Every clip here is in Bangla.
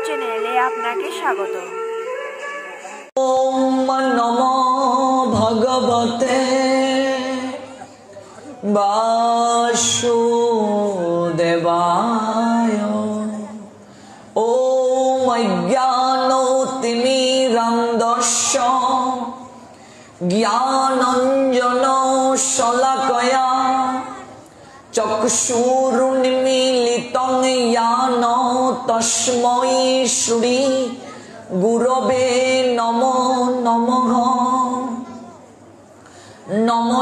চ্যানেলে আপনাকে স্বাগত। ওম নমো ভগবতে বাসুদেবায়। ওম অজ্ঞানতিমিরান্ধস্য জ্ঞানাঞ্জন শলাকয়া চক্ষুরুন্মীলিতং জ্ঞান তস্मै শ্রী গুরবে নমো নমঃ। নমো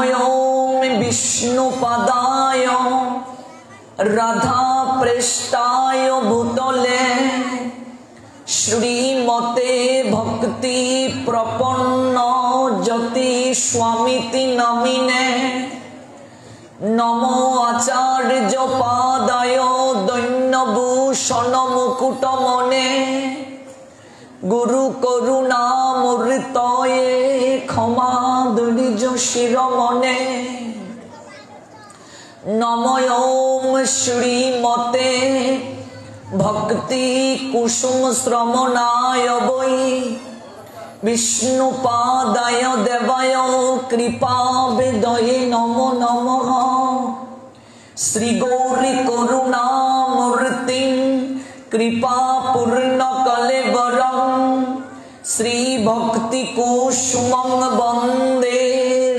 বিষ্ণুপদায় রাধাপ্রেষ্ঠায় ভূতলে শ্রীমতে ভক্তি প্রপন্ন জ্যোতি স্বামিতি নমিনে। নমো আচার্য পাদায় দৈন্যভূষণ মুকুটমনে গুরু করুণা মূর্তয়ে ক্ষমা দুর্য শিরোমণে। নমো শ্রীমতে ভক্তি কুসুম শ্রমণায় বৈ বিষ্ণুপাদায় দেবায় কৃপা বেদয়ে নমো নমঃ। শ্রী গৌরী করুণা মূর্তি কৃপা পূর্ণ কলেবরং শ্রী ভক্তি কুসুমং বন্দে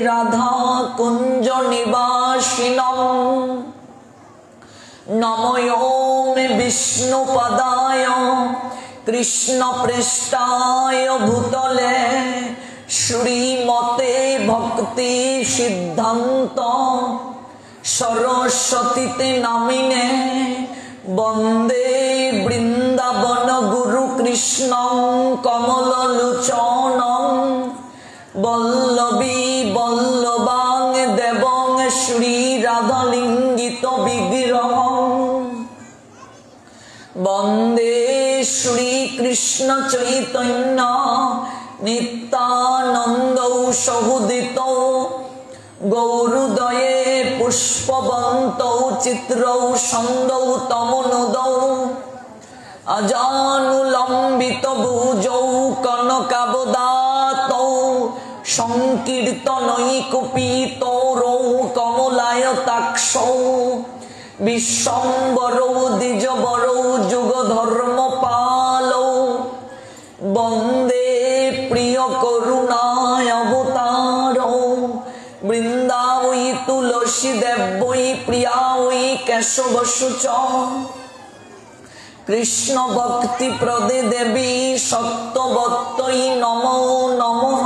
রাধা কুঞ্জ নিবাসিনং। নমো বিষ্ণুপদায় কৃষ্ণ পৃষ্ঠায় ভূতলে শ্রীমতে ভক্তি সিদ্ধান্ত সরস্বতীতে নামিনে। বন্দে বৃন্দাবন গুরু কৃষ্ণ কমললোচনং বল্লভী বল্লভাং দেবং শ্রী রাধালিঙ্গিত বিগ্রহং। বন্দে শ্রী কৃষ্ণ চৈতন্য নিত্যানন্দ সহুদিত গৌরুদয়ে পুষ্পবন্ত চিত্রৌ ছন্দৌ তমনুদৌ অজানুলম্বিত ভুজৌ কনকাবদাতৌ সংকীর্তনৈকুপিতৌরৌ কমলায়তাক্ষৌ বিশ্বম্বরৌ দ্বিজবরৌ যুগধর্মপালৌ। বন্দে প্রিয় করুণায় অবতারৌ বৃন্দাবৈ তুলসী দেবৈ প্রিয়াৈ কেশবসুচ। কৃষ্ণ ভক্তি প্রদে দেবী সত্যবত্যৈ নমো নমঃ।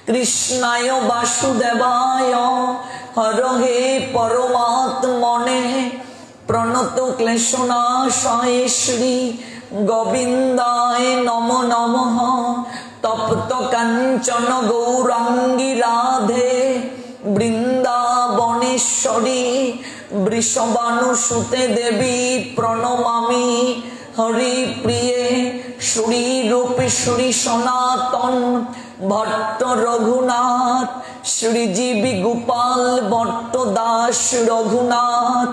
কৃষ্ণায় বাসুদেবায় হরহে পরমাত্মনে প্রণত ক্লেশনাশায় শ্রী গোবিন্দায় নমো নমঃ। তপ্ত কাঞ্চন গৌরাঙ্গী রাধে বৃন্দাবনেশ্বরী বৃষভানুসুতে দেবী প্রণমামি। হরি প্রিয়ে শ্রী রূপে শ্রী সনাতন ভট্ট রঘুনাথ শ্রীজীবী গোপাল ভট্ট দাস রঘুনাথ।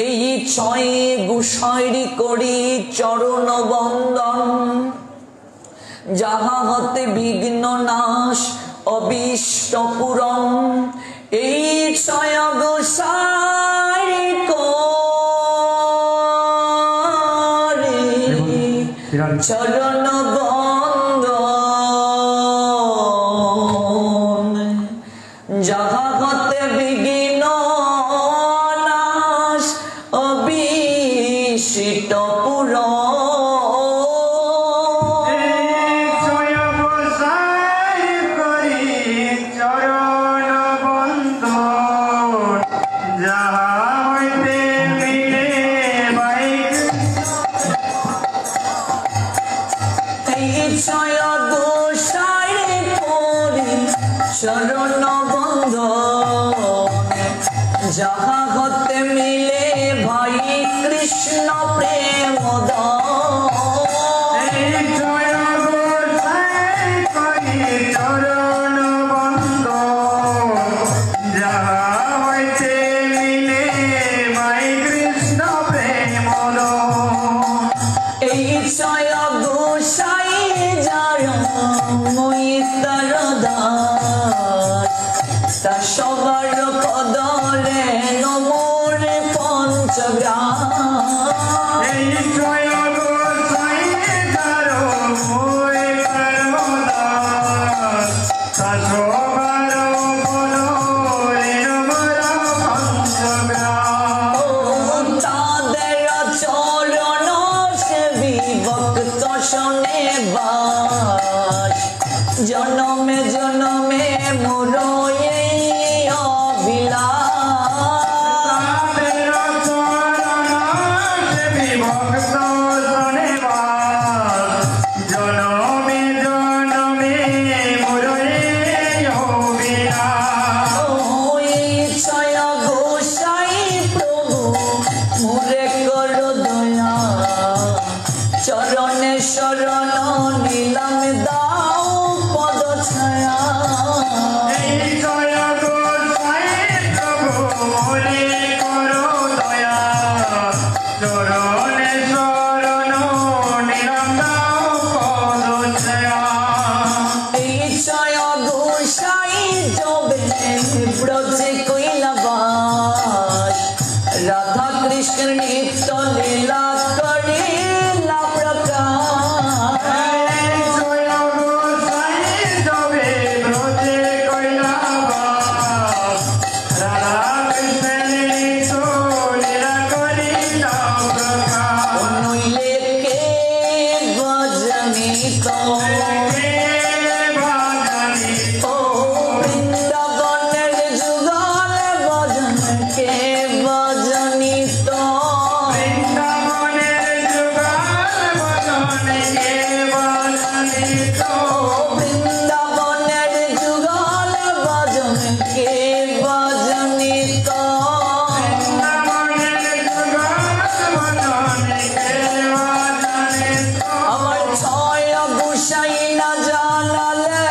এই ছয় গুসাইরি করি চরণ বন্দন যাহা হতে বিঘ্ন নাশ অবিষ্ট পূরণ। এই ছয় গুসাইরি করি চরণ বন্দন যাহা হতে বিঘ্ন নাশ অবিষ্ট পূরণ। চরণ বন্দন যাহা হতে মিলে ভাই কৃষ্ণ প্রেম চরণ বন্দন যাহা হইতে মিলে ভাই কৃষ্ণ প্রেম। এই জনমে জনমে মোর এই অবিলাস জনমে জনমে মোর এই অবিলাস ওই ছয় গোসাই প্রভু মোরে করো দয়া চরণে শরণ নিলাম দাও পদ ছায়া এই ছয় গোসাই জবে ব্রজে কৈলাবাস রাধা কৃষ্ণ নিত্য লীলা করিলা প্রকাশ নইলে কে ভজনি তো ও বৃন্দাবনের যুগল ভজন কে ভজনি তো ও বৃন্দাবনের যুগল ভজন কে ভজনি তো আমার ছয় গোসাই না জানালে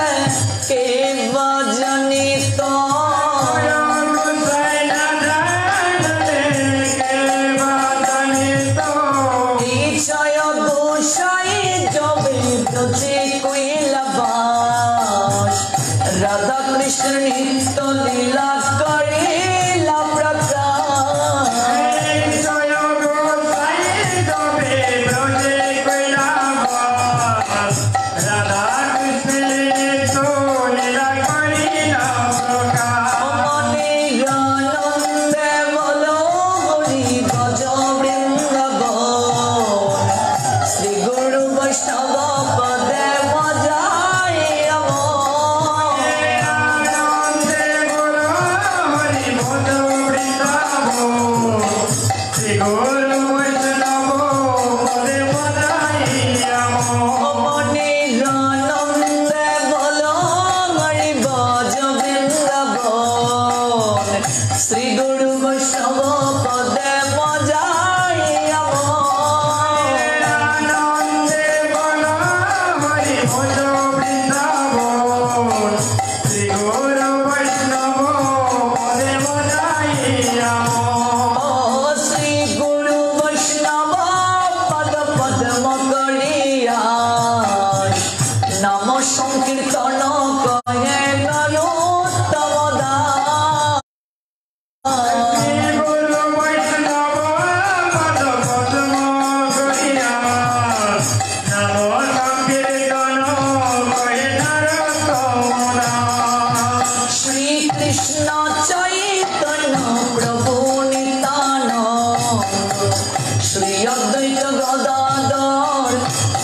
কে ভজনি তো এই ছয় গোসাই জবে ব্রজে কৈলাবাস রাধা কৃষ্ণ নিত্য লীলা করিলা প্রকাশ মনের আনন্দে বলো হরি ভজ বৃন্দাবন শ্রী গুরু বৈষ্ণব পদে মজাই মনের আনন্দে বলো হরি ভজ বৃন্দাবন শ্রী গুরু বৈষ্ণব পদে মজাই শ্রী গুরু বৈষ্ণব পদ পদ্ম করিয়া নাম সংকীর্তন কয়ে নরোত্তম দাস শ্রী কৃষ্ণ চৈতন্য প্রভু নিত্যানন্দ শ্রী অদ্বৈত গদাধর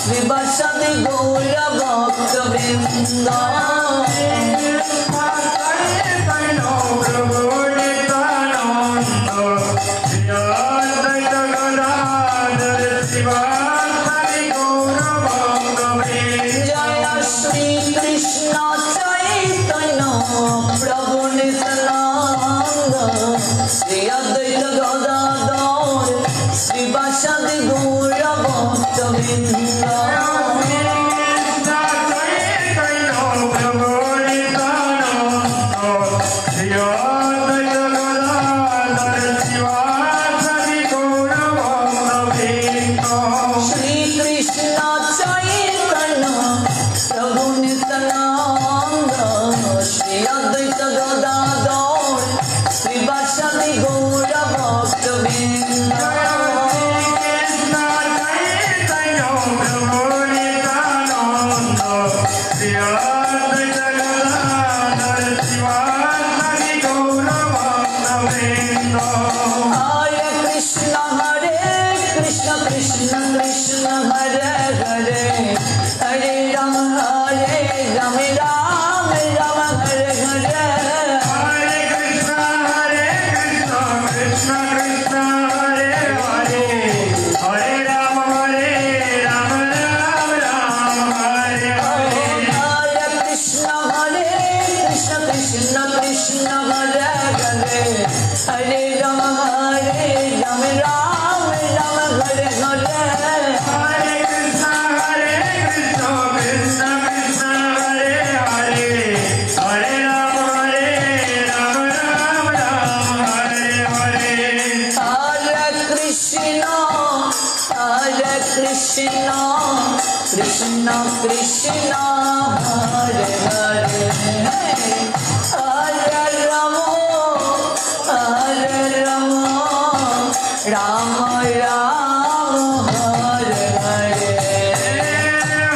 শ্রীবাসাদি গৌর ভক্তবৃন্দ জয় শ্রী কৃষ্ণ চৈতন্য প্রভু নিত্যানন্দ শ্রী অদ্বৈত গদাধর শ্রীবাসাদি গৌর ভক্তবৃন্দ শ্রী কৃষ্ণ চৈতন্য প্রভু নিত্যানন্দ শ্রী অদ্বৈত গদাধর শ্রীবাসাদি গৌর ভক্তবৃন্দ Ram Ram Hare Hare Hare Krishna Krishna Krishna Hare Hare Hare Ram Ram Hare Hare Hare Krishna Krishna Krishna Hare Hare Hare Rama Rama Rama Hare Hare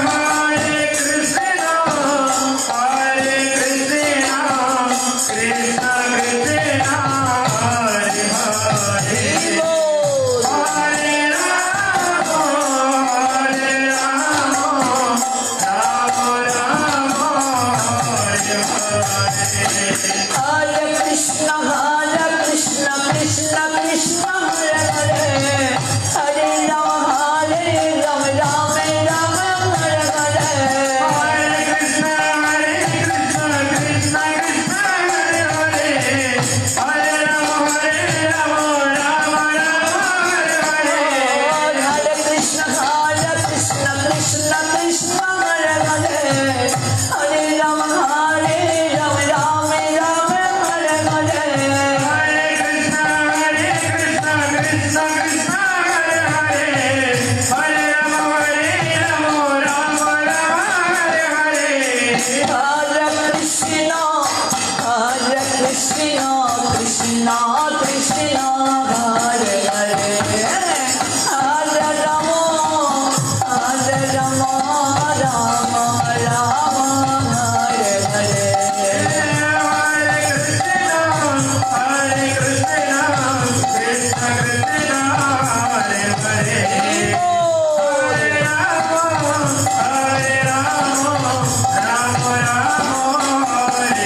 Hare Krishna Krishna Krishna Hare Hare Bol. Hare Hare Krishna Krishna Krishna Hare Hare Hare Rama Rama Hare Hare Hare Krishna Krishna Krishna Hare Hare Hare Ram Ram Hare Hare Hare Krishna Krishna Krishna Hare Hare Hare Rama Hare Rama Hare Hare Hare Krishna Krishna Krishna Hare Hare Hare Ram Ram Hare Hare Hare Krishna Krishna Krishna Hare Hare Hare Rama Rama Hare Hare Hare Krishna Krishna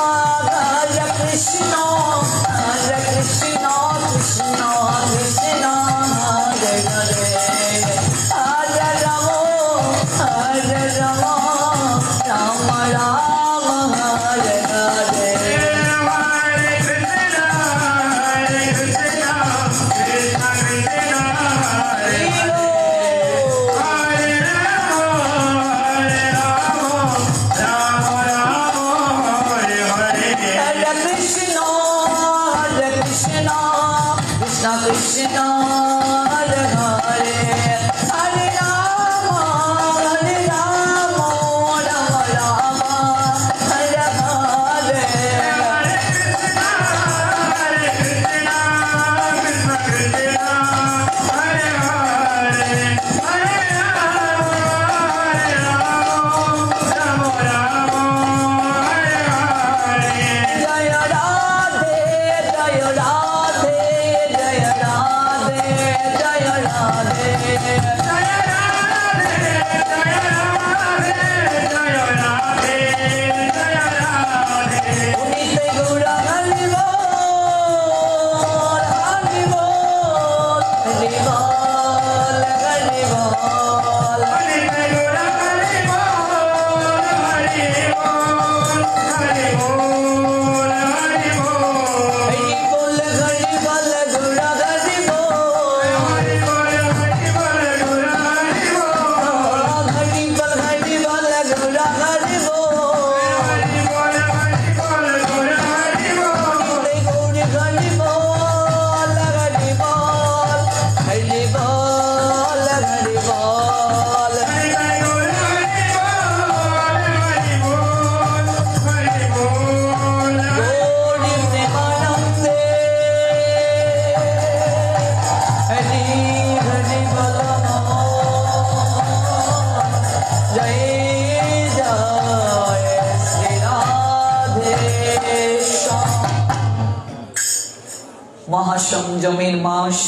Krishna Hare Hare Hare Ram Ram Hare Hare Hare Krishna Krishna Krishna Hare Hare Hare Rama Rama Hare Hare Hare Krishna Krishna Krishna Hare Hare Hare Ram Hare Hare Hare Krishna Krishna Krishna Hare Hare Hare Rama Rama Hare Hare Jaya Radhe Jaya Radhe Jaya Radhe Jaya Radhe Unite Gura Hari Bol Hari Bol Hari Bol Hari Bol Hari Bol Hari Bol Gura Hari Bol Hari Bol Hari Bol Gura Hari Bol Unite Gura Hari Bol Hari Bol Hari Bol Hari Bol Gori Premanande Hari Hari Balama Jai Jai Sri Radhe Shyam মহাসংযমের মাস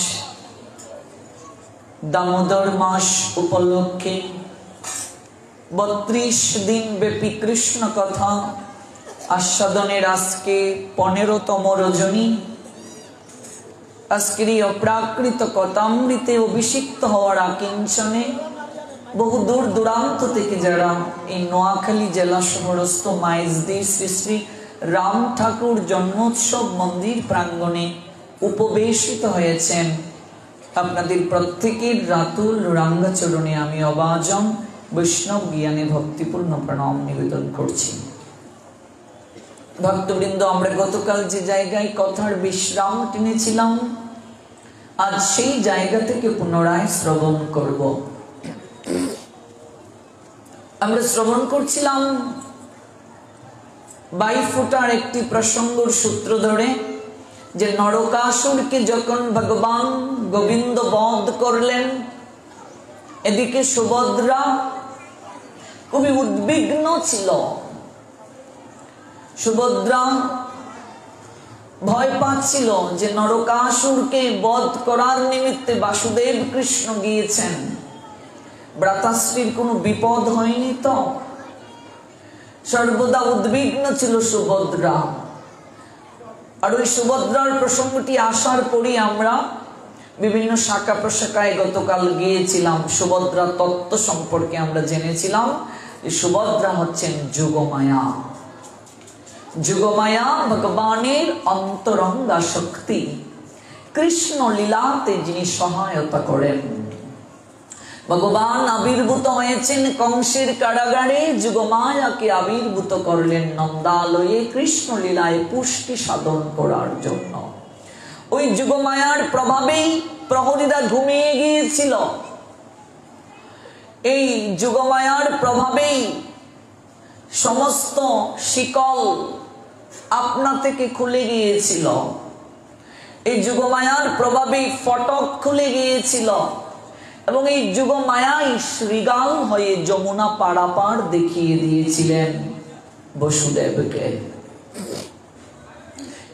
দামোদর মাস উপলক্ষে 32 দিন ব্যাপী কৃষ্ণ কথা আস্বাদনের আজকে 15তম রজনী। আজকের এই অপ্রাকৃত কথামৃতে অভিষিক্ত হওয়ার আকিঞ্চনে বহু দূর দূরান্ত থেকে যারা এই নোয়াখালী জেলা শহরস্থ মাইজদি শ্রী শ্রী রাম ঠাকুর জন্মোৎসব মন্দির প্রাঙ্গণে উপবেশিত হয়েছেন, আপনাদের প্রত্যেকের রাতুল রাঙ্গাচরণে আমি অবাজন বৈষ্ণব জ্ঞানে ভক্তিপূর্ণ প্রণাম নিবেদন করছি। ভক্তবৃন্দ, আমরা গতকাল যে জায়গায় কথার বিশ্রাম টেনেছিলাম, আজ সেই জায়গা থেকে পুনরায় শ্রবণ করব। আমরা শ্রবণ করছিলাম 22 ফুটার একটি প্রসঙ্গর সূত্র ধরে, যে নরকাসুরকে যখন ভগবান গোবিন্দ বধ করলেন, এদিকে সুভদ্রা খুবই উদ্বিগ্ন ছিল। সুভদ্রা ভয় পাচ্ছিল যে নরকাসুরকে বধ করার নিমিত্তে বাসুদেব কৃষ্ণ গিয়েছেন, ভ্রাতাশ্রীর কোনো বিপদ হয়নি তো? সর্বদা উদ্বিগ্ন ছিল সুভদ্রা। আর ওই সুভদ্রার প্রসঙ্গটি আসার পরই আমরা বিভিন্ন শাখা প্রশাখায় গতকাল গিয়েছিলাম। সুভদ্রা তত্ত্ব সম্পর্কে আমরা জেনেছিলাম যে সুভদ্রা হচ্ছেন যুগমায়া। যুগমায়া ভগবানের অন্তরঙ্গা শক্তি, কৃষ্ণ লীলাতে যিনি সহায়তা করেন। ভগবান আবির্ভূত হয়েছেন কংসের কারাগারে, যুগমায়াকে আবির্ভূত করলেন নন্দালয়ে কৃষ্ণ লীলায় পুষ্টি সাধন করার জন্য। ওই যুগমায়ার প্রভাবেই প্রহরীরা ঘুমিয়ে গিয়েছিল। এই যুগমায়ার প্রভাবেই সমস্ত শিকল আপনা থেকে খুলে গিয়েছিল। এই যুগমায়ার প্রভাবেই ফটক খুলে গিয়েছিল এবং এই যুগমায়াই শ্রীগাল হয়ে যমুনা পারাপার দেখিয়ে দিয়েছিলেন বসুদেবকে।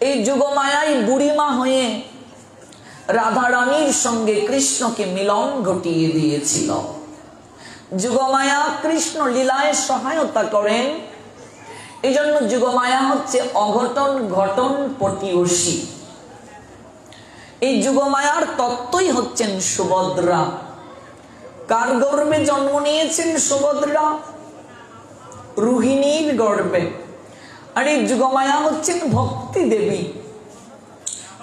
এই যুগমায়াই বুড়িমা হয়ে রাধারানীর সঙ্গে কৃষ্ণকে মিলন ঘটিয়ে দিয়েছিল। যুগমায়া কৃষ্ণ লীলায় সহায়তা করেন, এই জন্য যুগমায়া হচ্ছে অঘটন ঘটন পটিয়সী। এই যুগমায়ার তত্ত্বই হচ্ছেন সুভদ্রা। কার গর্ভে জন্ম নিয়েছেন সুভদ্রা? রোহিণীর গর্ভে। আর এই যুগমায়া হচ্ছেন ভক্তি দেবী।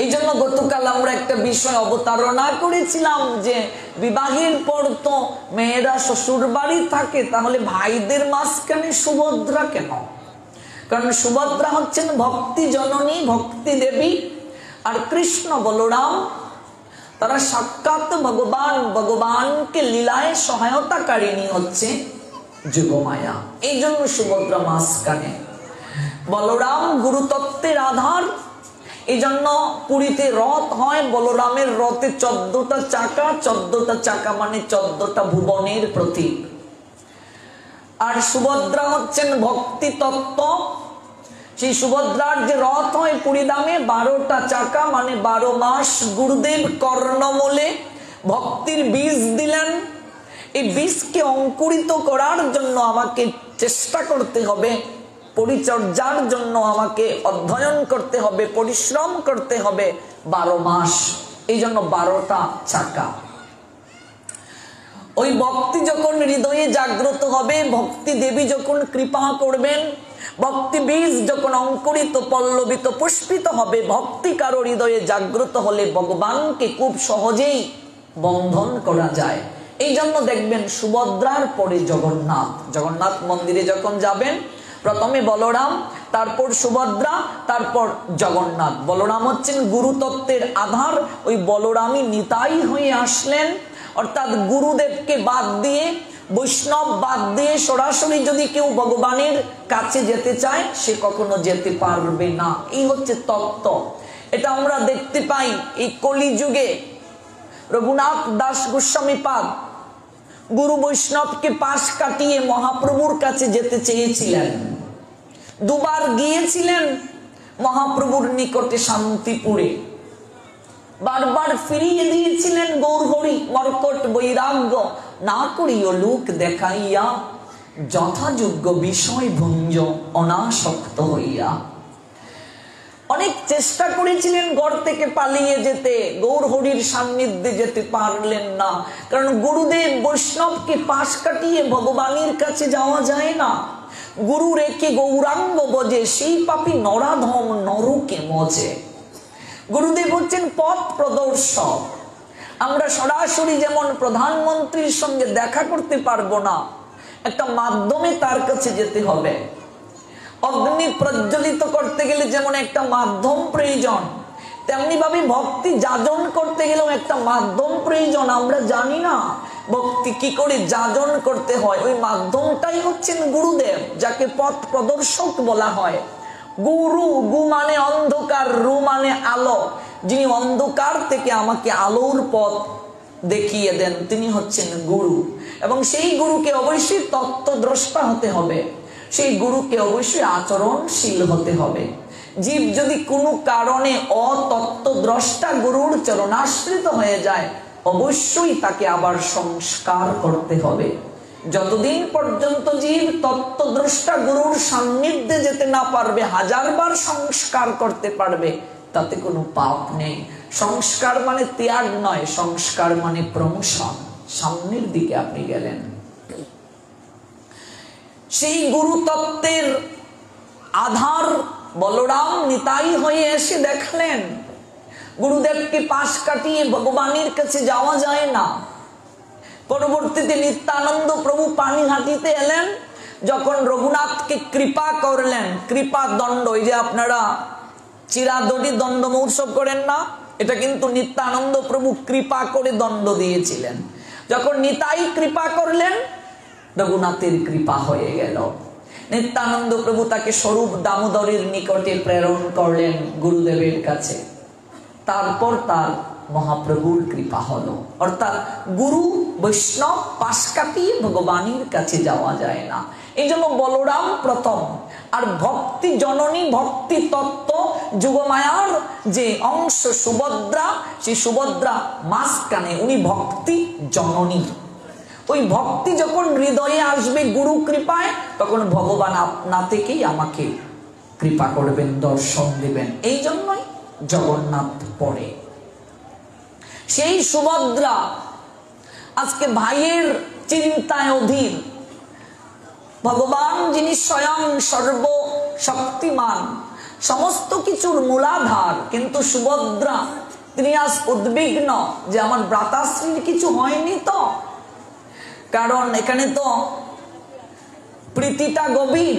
এই জন্য গতকাল আমরা একটা বিষয় অবতারণা করেছিলাম যে বিবাহের পর তো মেয়েরা শ্বশুর বাড়ি থাকে, তাহলে ভাইদের মাঝখানে সুভদ্রা কেন? কারণ সুভদ্রা হচ্ছেন ভক্তি জননী, ভক্তি দেবী। আর কৃষ্ণ বলরাম তারা সাক্ষাৎ ভগবান, ভগবানকে লীলায় সহায়তাকারিণী হচ্ছে যুগমায়া। এই জন্য সুভদ্রা মাঝখানে। বলরাম গুরুতত্ত্বের আধার, এই জন্য পুরীতে রথ হয়, বলরামের রথে 14টা চাকা, 14টা চাকা মানে 14টা ভুবনের প্রতীক। আর সুভদ্রা হচ্ছেন ভক্তি তত্ত্ব। সেই সুভদ্রার যে রথ হয় পুরীধামে 12টা চাকা মানে 12 মাস গুরুদেব কর্ণমূলে ভক্তির বীজ দিলেন। এই বীজকে অঙ্কুরিত করার জন্য আমাকে চেষ্টা করতে হবে, পরিচর্যার জন্য আমাকে অধ্যয়ন করতে হবে, পরিশ্রম করতে হবে 12 মাস। এই জন্য 12টা চাকা। ওই ভক্তি যখন হৃদয়ে জাগ্রত হবে, ভক্তি দেবী যখন কৃপা করবেন, ভক্তি বীজ যখন অঙ্কুরিত পল্লবিত পুষ্পিত হবে, ভক্তি কারো হৃদয়ে জাগ্রত হলে ভগবানকে খুব সহজেই বন্ধন করা যায়। এই জন্য দেখবেন সুভদ্রার পরে জগন্নাথ। জগন্নাথ মন্দিরে যখন যাবেন, প্রথমে বলরাম, তারপর সুভদ্রা, তারপর জগন্নাথ। বলরাম হচ্ছেন গুরুতত্ত্বের আধার। ওই বলরামই নিতাই হয়ে আসলেন, অর্থাৎ গুরুদেবকে বাদ দিয়ে, বৈষ্ণব বাদ দিয়ে সরাসরি যদি কেউ ভগবানের কাছে যেতে চায়, সে কখনো যেতে পারবে না। এই হচ্ছে তত্ত্ব। এটা আমরা দেখতে পাই এই কলিযুগে। রঘুনাথ দাস গোস্বামীপাদ গুরু বৈষ্ণবকে পাশ কাটিয়ে মহাপ্রভুর কাছে যেতে চেয়েছিলেন। দুবার গিয়েছিলেন মহাপ্রভুর নিকটে শান্তিপুরে, বারবার ফিরিয়ে দিয়েছিলেন গৌরহরি। মর্কট বৈরাগ্য না করিও লোক দেখাইয়া, যথাযোগ্য বিষয় ভুঞ্জ অনাসক্ত হইয়া। অনেক চেষ্টা করেছিলেন ঘর থেকে পালিয়ে যেতে, গৌরহরির সান্নিধ্যে যেতে পারলেন না। কারণ গুরুদেব বৈষ্ণবকে পাশ কাটিয়ে ভগবানের কাছে যাওয়া যায় না। গুরু রেখে গৌরাঙ্গ বজে, সেই পাপী নরাধম নরকে মজে। গুরুদেব হচ্ছেন পথ প্রদর্শক। আমরা সরাসরি যেমন প্রধানমন্ত্রীর সঙ্গে দেখা করতে পারবো না, একটা মাধ্যমে তার কাছে যেতে হবে। অগ্নি প্রজ্বলিত করতে গেলে যেমন একটা মাধ্যম প্রয়োজন, তেমনি ভাবে ভক্তি যাজন করতে গেলেও একটা মাধ্যম প্রয়োজন। আমরা জানি না ভক্তি কি করে যাজন করতে হয়, ওই মাধ্যমটাই হচ্ছেন গুরুদেব, যাকে পথ প্রদর্শক বলা হয়। গুরু, গু মানে অন্ধকার, রু মানে আলো। যিনি অন্ধকার থেকে আমাকে আলোর পথ দেখিয়ে দেন তিনি হচ্ছেন গুরু। এবং সেই গুরুকে অবশ্যই তত্ত্বদ্রষ্টা হতে হবে, সেই গুরুকে অবশ্যই আচরণশীল হতে হবে। জীব যদি কোনো কারণে অতত্ত্বদ্রষ্টা গুরুর চরণাশ্রিত হয়ে যায়, অবশ্যই তাকে আবার সংস্কার করতে হবে। যতদিন পর্যন্ত জীব তত্ত্বদ্রষ্টা গুরুর সান্নিধ্যে যেতে না পারবে, হাজারবার সংস্কার করতে পারবে, তাতে কোনো পাপ নেই। সংস্কার মানে ত্যাগ নয়, সংস্কার মানে প্রমোশন, সামনের দিকে আপনি গেলেন। সেই গুরু তত্ত্বের আধার বলরাম নিতাই হয়ে এসে দেখলেন গুরুদেবকে পাশ কাটিয়ে ভগবানের কাছে যাওয়া যায় না। পরবর্তীতে নিত্যানন্দ প্রভু পানিহাটিতে এলেন, যখন রঘুনাথকে কৃপা করলেন, কৃপা দণ্ড, এই যে আপনারা চিরাদডি দণ্ড মহোৎসব করেন না, এটা কিন্তু নিত্যানন্দ প্রভু কৃপা করে দণ্ড দিয়েছিলেন। যখন নিতাই কৃপা করলেন, রঘুনাথের কৃপা হয়ে গেল। নিত্যানন্দ প্রভু তাকে স্বরূপ দামোদরের নিকটে প্রেরণ করলেন গুরুদেবের কাছে। তারপর তার মহাপ্রভুর কৃপা হলো। অর্থাৎ গুরু বৈষ্ণব পাশ কাটিয়ে ভগবানের কাছে যাওয়া যায় না। এই জন্য বলরাম প্রথম। আর ভক্তি জননী, ভক্তি তত্ত্ব যুগমায়ার যে অংশ সুভদ্রা, সেই সুভদ্রা মাঝখানে, উনি ভক্তি জননী। ওই ভক্তি যখন হৃদয়ে আসবে গুরু কৃপায়, তখন ভগবান আপনা থেকেই আমাকে কৃপা করবেন, দর্শন দেবেন। এই জন্যই জগন্নাথ পড়ে। সেই সুভদ্রা আজকে ভাইয়ের চিন্তায় অধীন। ভগবান যিনি স্বয়ং সর্বশক্তিমান, সমস্ত কিছুর মূলাধার, কিন্তু সুভদ্রা তিনি আজ উদ্বিগ্ন যে আমার ভ্রাতাশ্রীর কিছু হয়নি তো। কারণ এখানে তো প্রীতিটা গভীর,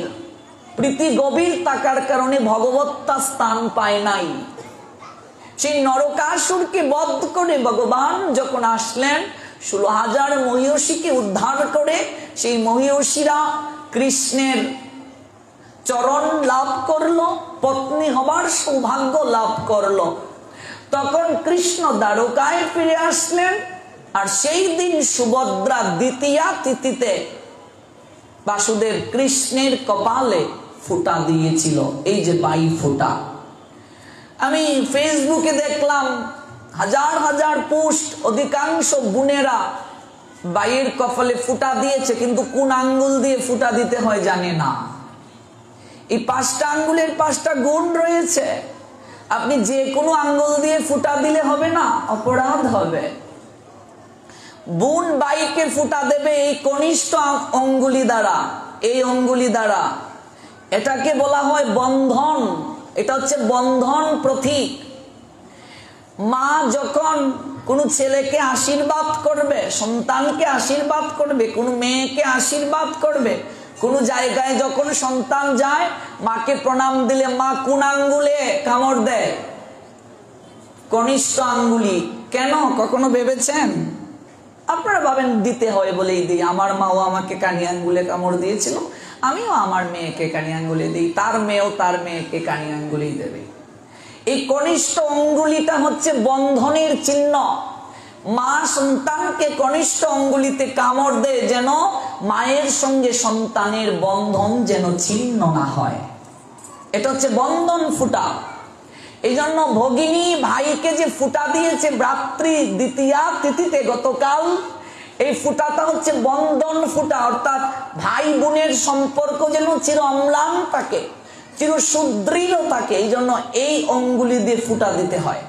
প্রীতি গভীর থাকার কারণে ভগবত্তা স্থান পায় নাই। সেই নরকাসুরকে বধ করে ভগবান যখন আসলেন, 16,000 মহিষীকে উদ্ধার করে, সেই মহিষীরা কৃষ্ণের চরণ লাভ করলো, পত্নী হবার সৌভাগ্য লাভ করলো। তখন কৃষ্ণ দ্বারকায় ফিরে আসলেন। আর সেই দিন সুভদ্রা দ্বিতীয়া তিথিতে বাসুদেব কৃষ্ণের কপালে ফুটা দিয়েছিল, এই যে 22 ফুটা। আমি ফেসবুকে দেখলাম হাজার হাজার পোস্ট, অধিকাংশ বোনেরা ভাইয়ের কপালে ফুটা দিয়েছে, কিন্তু কোন আঙ্গুল দিয়ে ফুটা দিতে হয় জানে না। এই 5টা আঙ্গুলের 5টা গুণ রয়েছে, আপনি যে কোনো আঙ্গুল দিয়ে ফুটা দিলে হবে না, অপরাধ হবে। বোন ভাইকে ফুটা দেবে এই কনিষ্ঠ অঙ্গুলি দ্বারা, এই অঙ্গুলি দ্বারা। এটাকে বলা হয় বন্ধন, এটা হচ্ছে বন্ধন প্রতীক। মা যখন কোনো ছেলেকে আশীর্বাদ করবে, সন্তানকে আশীর্বাদ করবে, কোনো মেয়েকে আশীর্বাদ করবে, কোনো জায়গায় যখন সন্তান যায়, মাকে প্রণাম দিলে মা কোন আঙ্গুলে কামড় দেয়? কনিষ্ঠ আঙ্গুলি। কেন কখনো ভেবেছেন? আপনারা ভাবেন দিতে হয় বলেই দিই। আমার মাও আমাকে কানি আঙ্গুলে কামড় দিয়েছিল, আমিও আমার মেয়েকে কানি আঙ্গুলে দিই, তার মেয়েও তার মেয়েকে কানি আঙ্গুলেই দেবে। এই কনিষ্ঠ অঙ্গুলিটা হচ্ছে বন্ধনের চিহ্ন। মা সন্তানকে কনিষ্ঠ অঙ্গুলিতে কামড় দেয়, যেন মায়ের সঙ্গে সন্তানের বন্ধন যেন ছিন্ন না হয়। এটা হচ্ছে বন্ধন ফুটা। এই জন্য ভগিনী ভাইকে যে ফুটা দিয়েছে ভ্রাতৃ দ্বিতীয়া তিথিতে গতকাল, এই ফুটাটা হচ্ছে বন্ধন ফুটা। অর্থাৎ ভাই বোনের সম্পর্ক যেন চির অম্লান থাকে, চির সুদৃঢ় থাকে। এই জন্য এই অঙ্গুলি দিয়ে ফুটা দিতে হয়।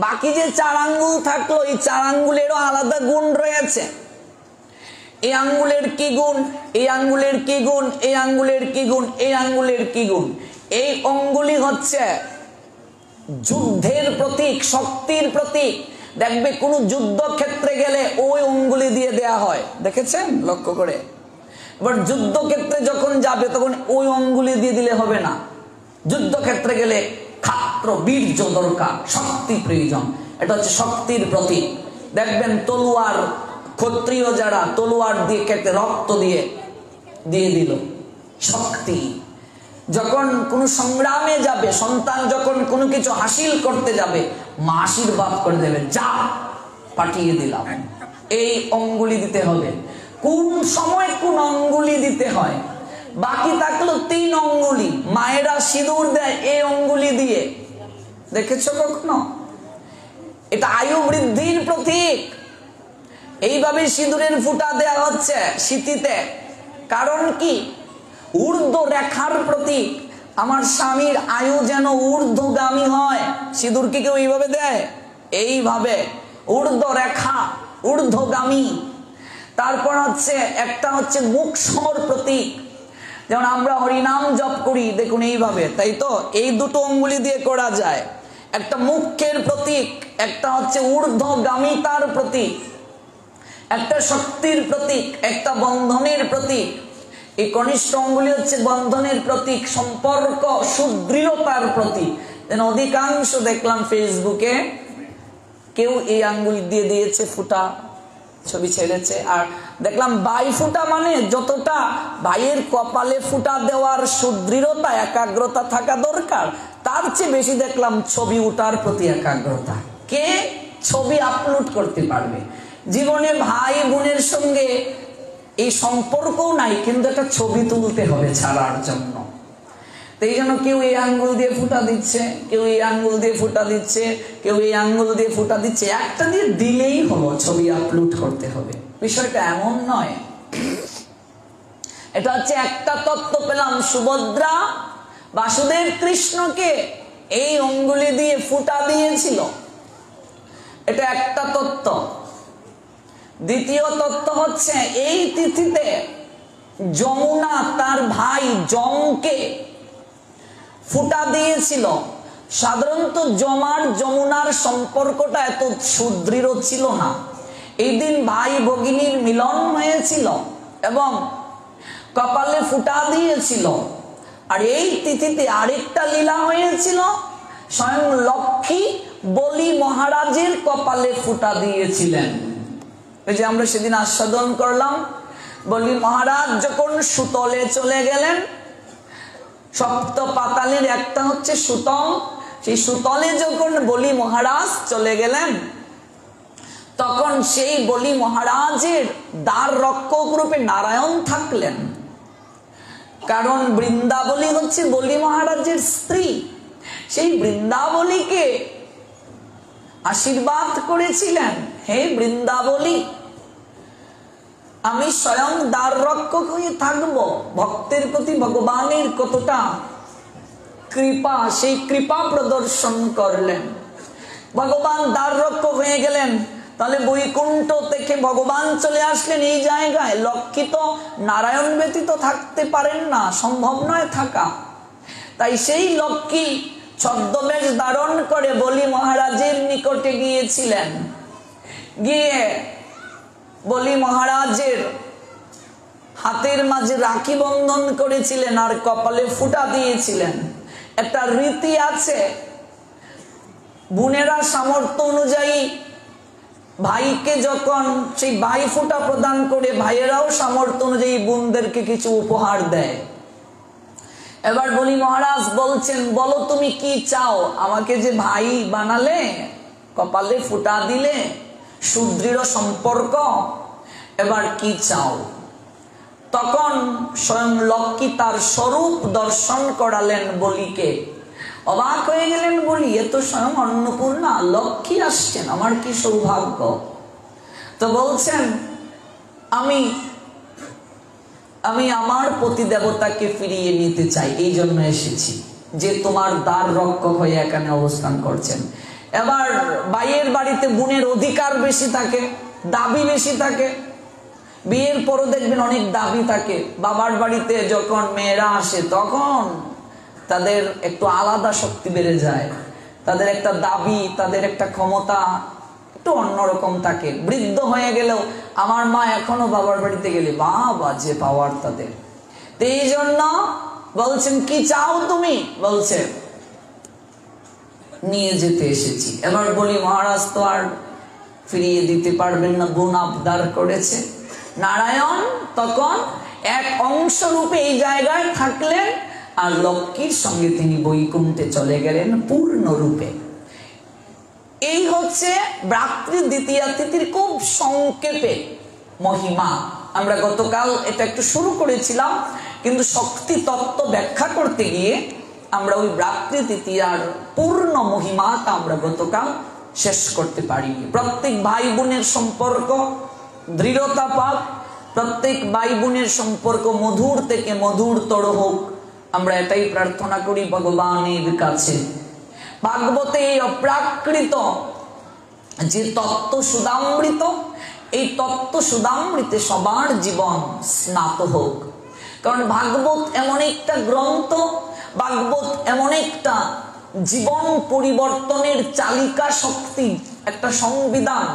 বাকি যে 4 আঙ্গুল থাকলো, এই 4 আঙ্গুলেরও আলাদা গুণ রয়েছে। এই আঙ্গুলের কি গুণ, এই আঙ্গুলের কি গুণ, এই আঙ্গুলের কি গুণ, এই আঙ্গুলের কি গুণ, এই অঙ্গুলি হচ্ছে যুদ্ধের প্রতীক, শক্তির প্রতীক। দেখবে কোন যুদ্ধক্ষেত্রে গেলে ওই অঙ্গুলি দিয়ে দেয়া হয়, দেখেছেন লক্ষ্য করে। এবার যুদ্ধক্ষেত্রে যখন যাবে তখন ওই অঙ্গুলি দিয়ে দিলে হবে না। যুদ্ধক্ষেত্রে গেলে ক্ষাত্র বীর্য দরকার, শক্তি প্রয়োজন। এটা হচ্ছে শক্তির প্রতীক। দেখবেন তলোয়ার, ক্ষত্রিয় যারা তলোয়ার দিয়ে কেটে রক্ত দিয়ে দিয়ে দিল, শক্তি। যখন কোন সংগ্রামে যাবে, সন্তান যখন কোনো কিছু হাসিল করতে যাবে, মা আশীর্বাদ করে দেবে, যা পাঠিয়ে দিলাম। এই অঙ্গুলি দিতে হবে। কোন সময় কোন অঙ্গুলি দিতে হয়, বাকি থাকলো 3 অঙ্গুলি। মায়েরা সিঁদুর দেয় এই অঙ্গুলি দিয়ে, দেখেছো কখনো? এটা আয়ু বৃদ্ধির প্রতীক। এইভাবে সিঁদুরের ফুটা দেয়া হচ্ছে শীতিতে। কারণ কি? ঊর্ধ্ব রেখার প্রতীক। আমার স্বামীর আয়ু যেন ঊর্ধ্বগামী হয়। সিঁদুর কি কেউ এইভাবে দেয়? এইভাবে ঊর্ধ্ব রেখা, ঊর্ধ্বগামী। তারপর হচ্ছে একটা হচ্ছে মুখ সমর প্রতীক। যেমন আমরা হরিনাম জপ করি, দেখুন এইভাবে, তাই তো? এই দুটো অঙ্গুলি দিয়ে করা যায়। একটা মুখের প্রতীক, একটা হচ্ছে ঊর্ধ্বগামিতার প্রতীক, একটা শক্তির প্রতীক, একটা বন্ধনের প্রতীক। এই কনিষ্ঠ অঙ্গুলি হচ্ছে বন্ধনের প্রতীক, সম্পর্ক সুদৃঢ়তার প্রতীক। অধিকাংশ দেখলাম ফেসবুকে কেউ এই আঙ্গুল দিয়ে দিয়েছে ফুটা, ছবি ছেড়েছে। আর দেখলাম বাই ফুটা, মানে যতটা ভাইয়ের কপালে ফুটা দেওয়ার সুদৃঢ়তা, একাগ্রতা থাকা দরকার, তার চেয়ে বেশি দেখলাম ছবি উঠার প্রতি একাগ্রতা। কে ছবি আপলোড করতে পারবে? জীবনে ভাই বোনের সঙ্গে এই সম্পর্কও নাই, কিন্তু একটা ছবি তুলতে হবে ছাড়ার জন্য। এই জন্য কেউ এই আঙ্গুল দিয়ে ফুটা দিচ্ছে, কেউ এই আঙ্গুল দিয়ে ফুটা দিচ্ছে, কেউ এই আঙ্গুল দিয়ে ফুটা দিচ্ছে। একটা দিয়ে দিলেই হলো, ছবি আপলোড করতে হবে। বিষয়টা এমন নয়। এটা হচ্ছে একটা তত্ত্ব পেলাম। সুভদ্রা বাসুদেব কৃষ্ণকে এই অঙ্গুলি দিয়ে ফুটা দিয়েছিল, এটা একটা তত্ত্ব। দ্বিতীয় তত্ত্ব হচ্ছে এই তিথিতে যমুনা তার ভাই যমকে ফুটা দিয়েছিল। সাধারণত জমার যমুনার সম্পর্কটা এত সুদৃঢ় ছিল না। এই দিন ভাই ভগিনীর মিলন হয়েছিল এবং কপালে ফুটা দিয়েছিল। আর এই তিথিতে আরেকটা লীলা হয়েছিল, স্বয়ং লক্ষ্মী বলি মহারাজের কপালে ফুটা দিয়েছিলেন। এই যে আমরা সেদিন আস্বাদন করলাম, বলি মহারাজ যখন সুতলে চলে গেলেন, সপ্ত পাতালের একটা হচ্ছে সুতল, সেই সুতলে যখন বলি মহারাজ চলে গেলেন, তখন সেই বলি মহারাজের দ্বার রক্ষক রূপে নারায়ণ থাকলেন। কারণ বৃন্দাবলী হচ্ছে বলি মহারাজের স্ত্রী। সেই বৃন্দাবলীকে আশীর্বাদ করেছিলেন, হে বৃন্দাবলী, আমি স্বয়ং দ্বার রক্ষক হয়ে থাকবো। ভক্তের প্রতি ভগবানের কতটা কৃপা, সেই কৃপা প্রদর্শন করলেন। ভগবান দ্বার রক্ষক হয়ে গেলেন। তাহলে বৈকুণ্ঠ থেকে ভগবান চলে আসলেন এই জায়গায়। লক্ষ্মী তো নারায়ণ ব্যতীত থাকতে পারেন না, সম্ভব নয় থাকা। তাই সেই লক্ষ্মী ছদ্মবেশ ধারণ করে বলি মহারাজের নিকটে গিয়েছিলেন। গিয়ে বলি মহারাজের হাতের মাঝে রাখি বন্ধন করেছিলেন আর কপালে ফুটা দিয়েছিলেন। একটা রীতি আছে, বোনেরা সামর্থ্য অনুযায়ী ভাইকে যখন সেই ভাই ফুটা প্রদান করে, ভাইয়েরাও সামর্থ্য অনুযায়ী বোনদেরকে কিছু উপহার দেয়। এবার বলি মহারাজ বলছেন, বলো তুমি কি চাও? আমাকে যে ভাই বানালে, কপালে ফুটা দিলে, সুদৃঢ় সম্পর্ক, এবার কি চাও? তখন স্বয়ং লক্ষ্মী তার স্বরূপ দর্শন করালেন বলিকে। অবাক হয়ে গেলেন বলি, এ তো স্বয়ং অন্নপূর্ণা, লক্ষ্মী আসছেন, আমার কি সৌভাগ্য। তো বলছেন, আমি আমার পতি দেবতাকে ফিরিয়ে নিতে চাই, এই জন্য এসেছি যে তোমার দ্বার রক্ষক হয়ে এখানে অবস্থান করছেন। এবার ভাইয়ের বাড়িতে বোনের অধিকার বেশি থাকে, দাবি বেশি থাকে। বিয়ের পরও দেখবেন অনেক দাবি থাকে। বাবার বাড়িতে যখন মেয়েরা আসে তখন তাদের একটু আলাদা শক্তি বেড়ে যায়, তাদের একটা দাবি, তাদের একটা ক্ষমতা একটু অন্যরকম থাকে। বৃদ্ধ হয়ে গেলেও আমার মা এখনো বাবার বাড়িতে গেলে বাবা যে পাওয়ার তাদের। তো এই জন্য বলছেন কি চাও তুমি? বলছে নিয়ে যেতে এসেছি। এবার বলি মহারাজ তো আর ফিরিয়ে দিতে পারবেন না, বোন আবদার করেছে। নারায়ণ তখন এক অংশ রূপে এই জায়গায় থাকলেন আর লক্ষ্মীর সঙ্গে তিনি বৈকুণ্ঠে চলে গেলেন পূর্ণ রূপে। এই হচ্ছে ভ্রাতৃ দ্বিতীয়া তিথির খুব সংক্ষেপে মহিমা। আমরা গতকাল এটা একটু শুরু করেছিলাম, কিন্তু শক্তি তত্ত্ব ব্যাখ্যা করতে গিয়ে আমরা ওই ভ্রাতৃ তৃতীয়ার পূর্ণ মহিমাটা আমরা গতকাল শেষ করতে পারিনি। প্রত্যেক ভাই বোনের সম্পর্ক দৃঢ়তা পাক, প্রত্যেক ভাই বোনের সম্পর্ক মধুর থেকে মধুরতর হোক, আমরা এটাই প্রার্থনা করি ভগবানের কাছে। ভাগবতে এই অপ্রাকৃত যে তত্ত্ব সুধামৃত, এই তত্ত্ব সুধামৃতে সবার জীবন স্নাত হোক। কারণ ভাগবত এমন একটা গ্রন্থ, ভাগবত এমন একটা জীবন পরিবর্তনের চালিকা শক্তি, একটা সংবিধান,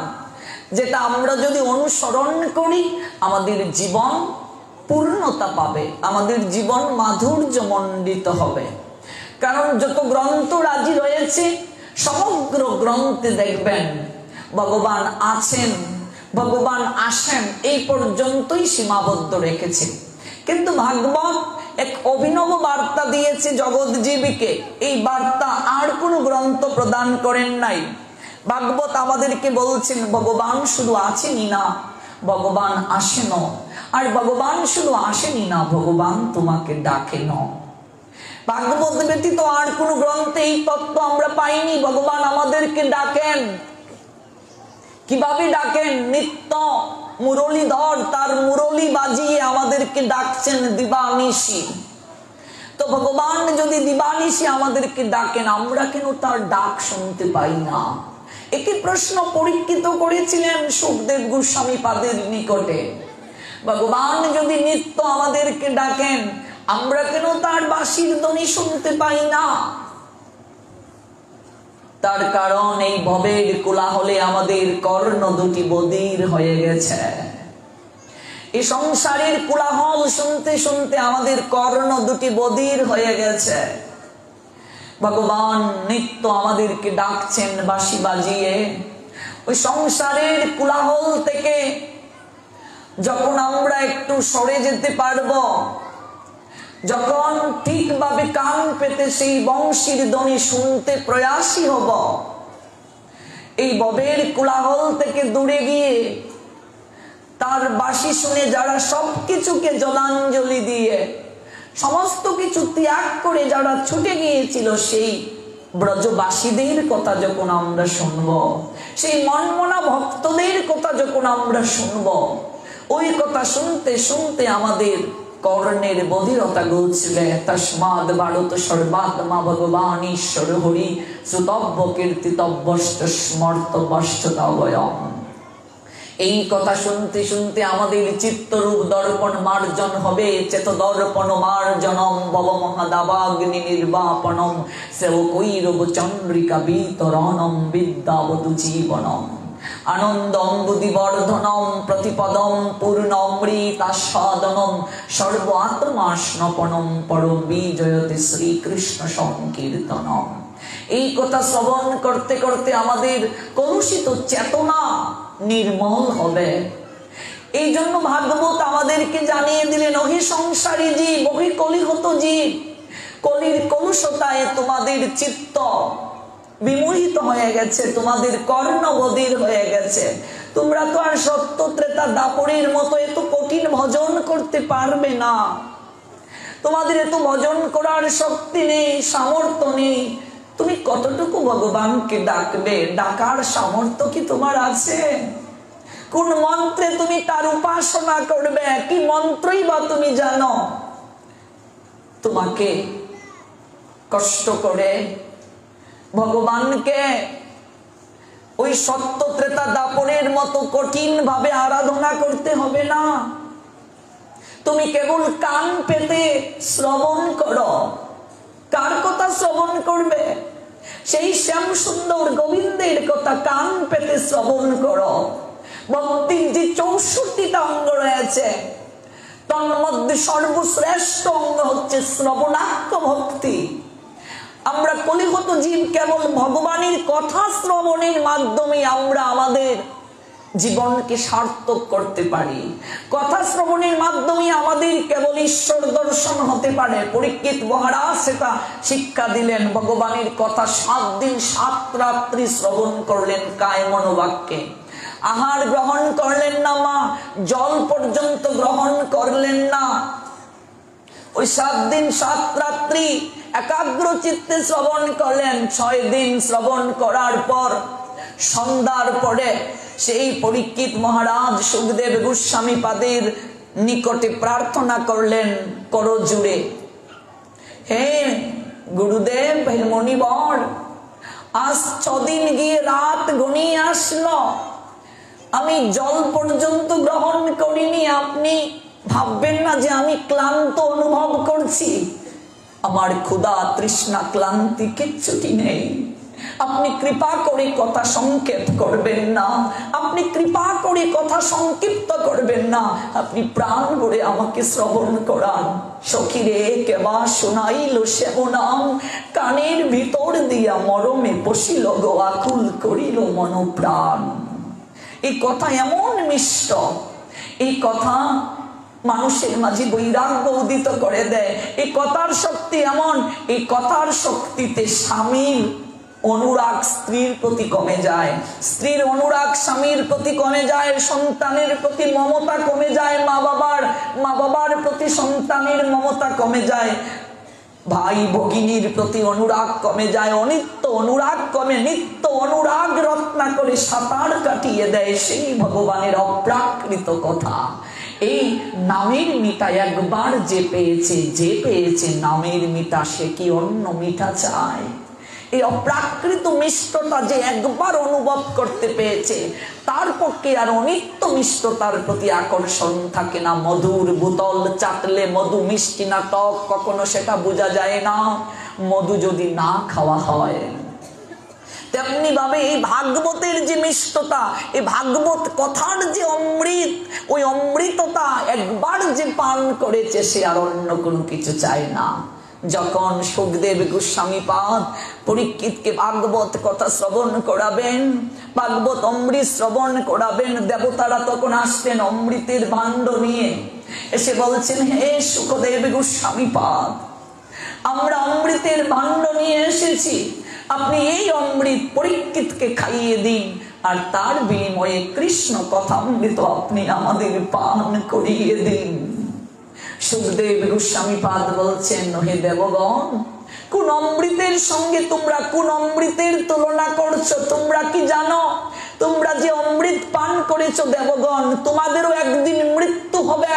যেটা আমরা যদি অনুসরণ করি আমাদের জীবন পূর্ণতা পাবে, আমাদের জীবন মাধুর্যমণ্ডিত হবে। কারণ যত গ্রন্থ রাজি রয়েছে সমগ্র গ্রন্থে দেখবেন ভগবান আছেন, ভগবান আসেন, এই পর্যন্তই সীমাবদ্ধ রেখেছে। কিন্তু ভাগবত এক অভিনব বার্তা দিয়েছে জগৎজীবীকে। এই বার্তা আর কোনো গ্রন্থ প্রদান করেন নাই। ভাগবত আমাদেরকে বলছেন ভগবান শুধু আছেনই না, ভগবান আসেন। আর ভগবান শুধু আসেনই না, ভগবান তোমাকে ডাকেন। ভাগবত ব্যতীত আর কোন গ্রন্থে এই তত্ত্ব আমরা পাইনি। ভগবান আমাদেরকে ডাকেন। কিভাবে ডাকেন? নিত্য মুরলীধর তার মুরলী বাজিয়ে আমাদেরকে ডাকছেন দিবানিশি। তো ভগবান যদি দিবানিশি আমাদেরকে ডাকেন, আমরা কেন তার ডাক শুনতে পাই না? একটি প্রশ্ন পরীক্ষিত করেছিলেন সুখদেব গোস্বামী পাদের নিকটে। ভগবান যদি নিত্য আমাদেরকে ডাকেন, আমরা কেন তার বাঁশির ধ্বনি শুনতে পাই না? তার কারণ এই ভবের কোলাহলে আমাদের কর্ণ দুটি বধির হয়ে গেছে। এই সংসারের কোলাহল শুনতে শুনতে আমাদের কর্ণ দুটি বধির হয়ে গেছে। ভগবান নিত্য আমাদেরকে ডাকছেন বাঁশি বাজিয়ে। ওই সংসারের কোলাহল থেকে যখন আমরা একটু সরে যেতে পারবো, যখন ঠিকভাবে কান পেতে সেই বংশীর ধ্বনি শুনতে প্রয়াসী হব, এই ভবের কোলাহল থেকে দূরে গিয়ে তার বাঁশি শুনে যারা সবকিছুকে জলাঞ্জলি দিয়ে সমস্ত কিছু ত্যাগ করে যারা ছুটে গিয়েছিল, সেই ব্রজবাসীদের কথা যখন আমরা শুনব, সেই মনমনা ভক্তদের কথা যখন আমরা শুনব, ওই কথা শুনতে শুনতে আমাদের কর্ণের বধিরতা ঘুচবে। তস্মাদ ভারত সর্বাত্মা ভগবান ঈশ্বর হরি শ্রুতব্য কীর্তিতব্যষ্ট স্মর্তব্যষ্ট তবয়ম। এই কথা শুনতে শুনতে আমাদের চিত্তরূপ দর্পণ মার্জন হবে। চেত দর্পণ মার্জনম ভব মহাদাবাগ্নি নির্বাপনম সেবকৈরব চন্দ্রিকা বিতরণম বিদ্যাবতু জীবনম আনন্দম বুদ্ধিবর্ধনম প্রতিপদম পূর্ণমৃতাস্বাদনম সর্ব আত্মা স্নপনম পরম বিজয়তে শ্রীকৃষ্ণ সংকীর্তনম। এই কথা শ্রবণ করতে করতে আমাদের কলুষিত চেতনা নির্মল হবে। এই জন্য ভাগবত আমাদেরকে জানিয়ে দিলেন, ওহে সংসারী জীব, ওহে কলিহত জীব, কলির কলুষতায় তোমাদের চিত্ত বিমোহিত হয়ে গেছে, তোমাদের কর্ণ বধির হয়ে গেছে। তোমরা তো আর সত্য ত্রেতা দাপরের মতো এত কঠিন ভজন করতে পারবে না। তোমাদের এত ভজন করার শক্তি নেই, সামর্থ্য নেই। তুমি কতটুকু ভগবানকে ডাকবে? ডাকার সামর্থ্য কি তোমার আছে? কোন মন্ত্রে তুমি তার উপাসনা করবে? কি মন্ত্রই বা তুমি জানো? তোমাকে কষ্ট করে ভগবানকে ওই সত্য ত্রেতা দাপরের মতো কঠিন ভাবে আরাধনা করতে হবে না। তুমি কেবল কান পেতে শ্রবণ করো, কার কথা শ্রবণ করবে? সেই শ্যাম সুন্দর গোবিন্দের কথা কান পেতে শ্রবণ করো। ভক্তির যে 64টা অঙ্গ রয়েছে, তন্মধ্যে সর্বশ্রেষ্ঠ অঙ্গ হচ্ছে শ্রবণাত্ম ভক্তি। আমরা কলিগত জীব, কেবল ভগবানের কথা শ্রবণের মাধ্যমে আমরা আমাদের জীবনকে সার্থক করতে পারি। কথা শ্রবণের মাধ্যমে আমাদের কেবল ঈশ্বর দর্শন হতে পারে। পরীক্ষিত মহারাজ সেটা শিক্ষা দিলেন। ভগবানের কথা 7 দিন 7 রাত্রি শ্রবণ করলেন কায় মনোবাক্যে। আহার গ্রহণ করলেন না মা, জল পর্যন্ত গ্রহণ করলেন না। ওই 7 দিন 7 রাত্রি একাগ্র চিত্তে শ্রবণ করলেন। 6 দিন শ্রবণ করার পর সন্ধ্যার পরে সেই পরীক্ষিত মহারাজ সুখদেব গোস্বামী পাদের নিকটে প্রার্থনা করলেন করজুড়ে, হে গুরুদেব, হে মণিবর, আজ 6 দিন গিয়ে রাত ঘনিয়ে আসলো, আমি জল পর্যন্ত গ্রহণ করিনি। আপনি ভাববেন না যে আমি ক্লান্ত অনুভব করছি? আমার ক্ষুধা তৃষ্ণা ক্লান্তি কিচ্ছুটি নেই। আপনি কৃপা করে কথা সংক্ষেপ করবেন না, আপনি কৃপা করে কথা সংক্ষিপ্ত করবেন না, আপনি প্রাণ ভরে আমাকে শ্রবণ করান। সখীরে কেবা শোনাইল শ্যামনাম, কানের ভিতর দিয়া মরমে পশিল গো আকুল করিল মন প্রাণ। এই কথা এমন মিষ্ট, এই কথা মানুষের মাঝে বৈরাগ্য উদিত করে দেয়। এই কথার শক্তি এমন, এই কথার শক্তিতে স্বামীর অনুরাগ স্ত্রীর প্রতি কমে যায়, স্ত্রীর অনুরাগ স্বামীর প্রতি কমে যায়, সন্তানের প্রতি মমতা কমে যায়, মা বাবার প্রতি সন্তানের মমতা কমে যায়, ভাই ভগিনীর প্রতি অনুরাগ কমে যায়, অনিত্য অনুরাগ কমে, নিত্য অনুরাগ রত্না করে সাঁতার কাটিয়ে দেয় সেই ভগবানের অপ্রাকৃত কথা। এই নামের মিঠা একবার যে পেয়েছে নামের মিঠা, সে কি অন্য মিঠা চায়? এই অপ্রাকৃত মিষ্টতা যে একবার অনুভব করতে পেয়েছে, তার পক্ষে আর অনিত্য মিষ্টতার প্রতি আকর্ষণ থাকে না। মধুর বোতল চাটলে মধু মিষ্টি না টক কখনো সেটা বোঝা যায় না, মধু যদি না খাওয়া হয়। তেমনি ভাবে এই ভাগবতের যে মিষ্টতা, এই ভাগবত কথার যে অমৃত, ওই অমৃততা একবার যে পান করেছে সে আর অন্য কোনো কিছু চায় না। যখন সুখদেব গোস্বামী পাদ পরীক্ষিতকে ভাগবত কথা শ্রবণ করাবেন, ভাগবত অমৃত শ্রবণ করাবেন, দেবতারা তখন আসলেন অমৃতের ভাণ্ড নিয়ে, এসে বলছেন, হে সুখদেব গোস্বামী পাদ, আমরা অমৃতের ভাণ্ড নিয়ে এসেছি, আপনি এই অমৃত পরীক্ষিতকে খাইয়ে দিন, আর তার বিনিময়ে কৃষ্ণ কথামৃত আপনি আমাদের পান করিয়ে দিন। সুখদেব গোস্বামী পাদ বলছেন, হে দেবগণ, কোন অমৃতের সঙ্গে তোমরা কোন অমৃতের তুলনা করছো? তোমরা কি জানো, তোমরা যে অমৃত পান করেছো দেবগণ, তোমাদেরও একদিন মৃত্যু হবে,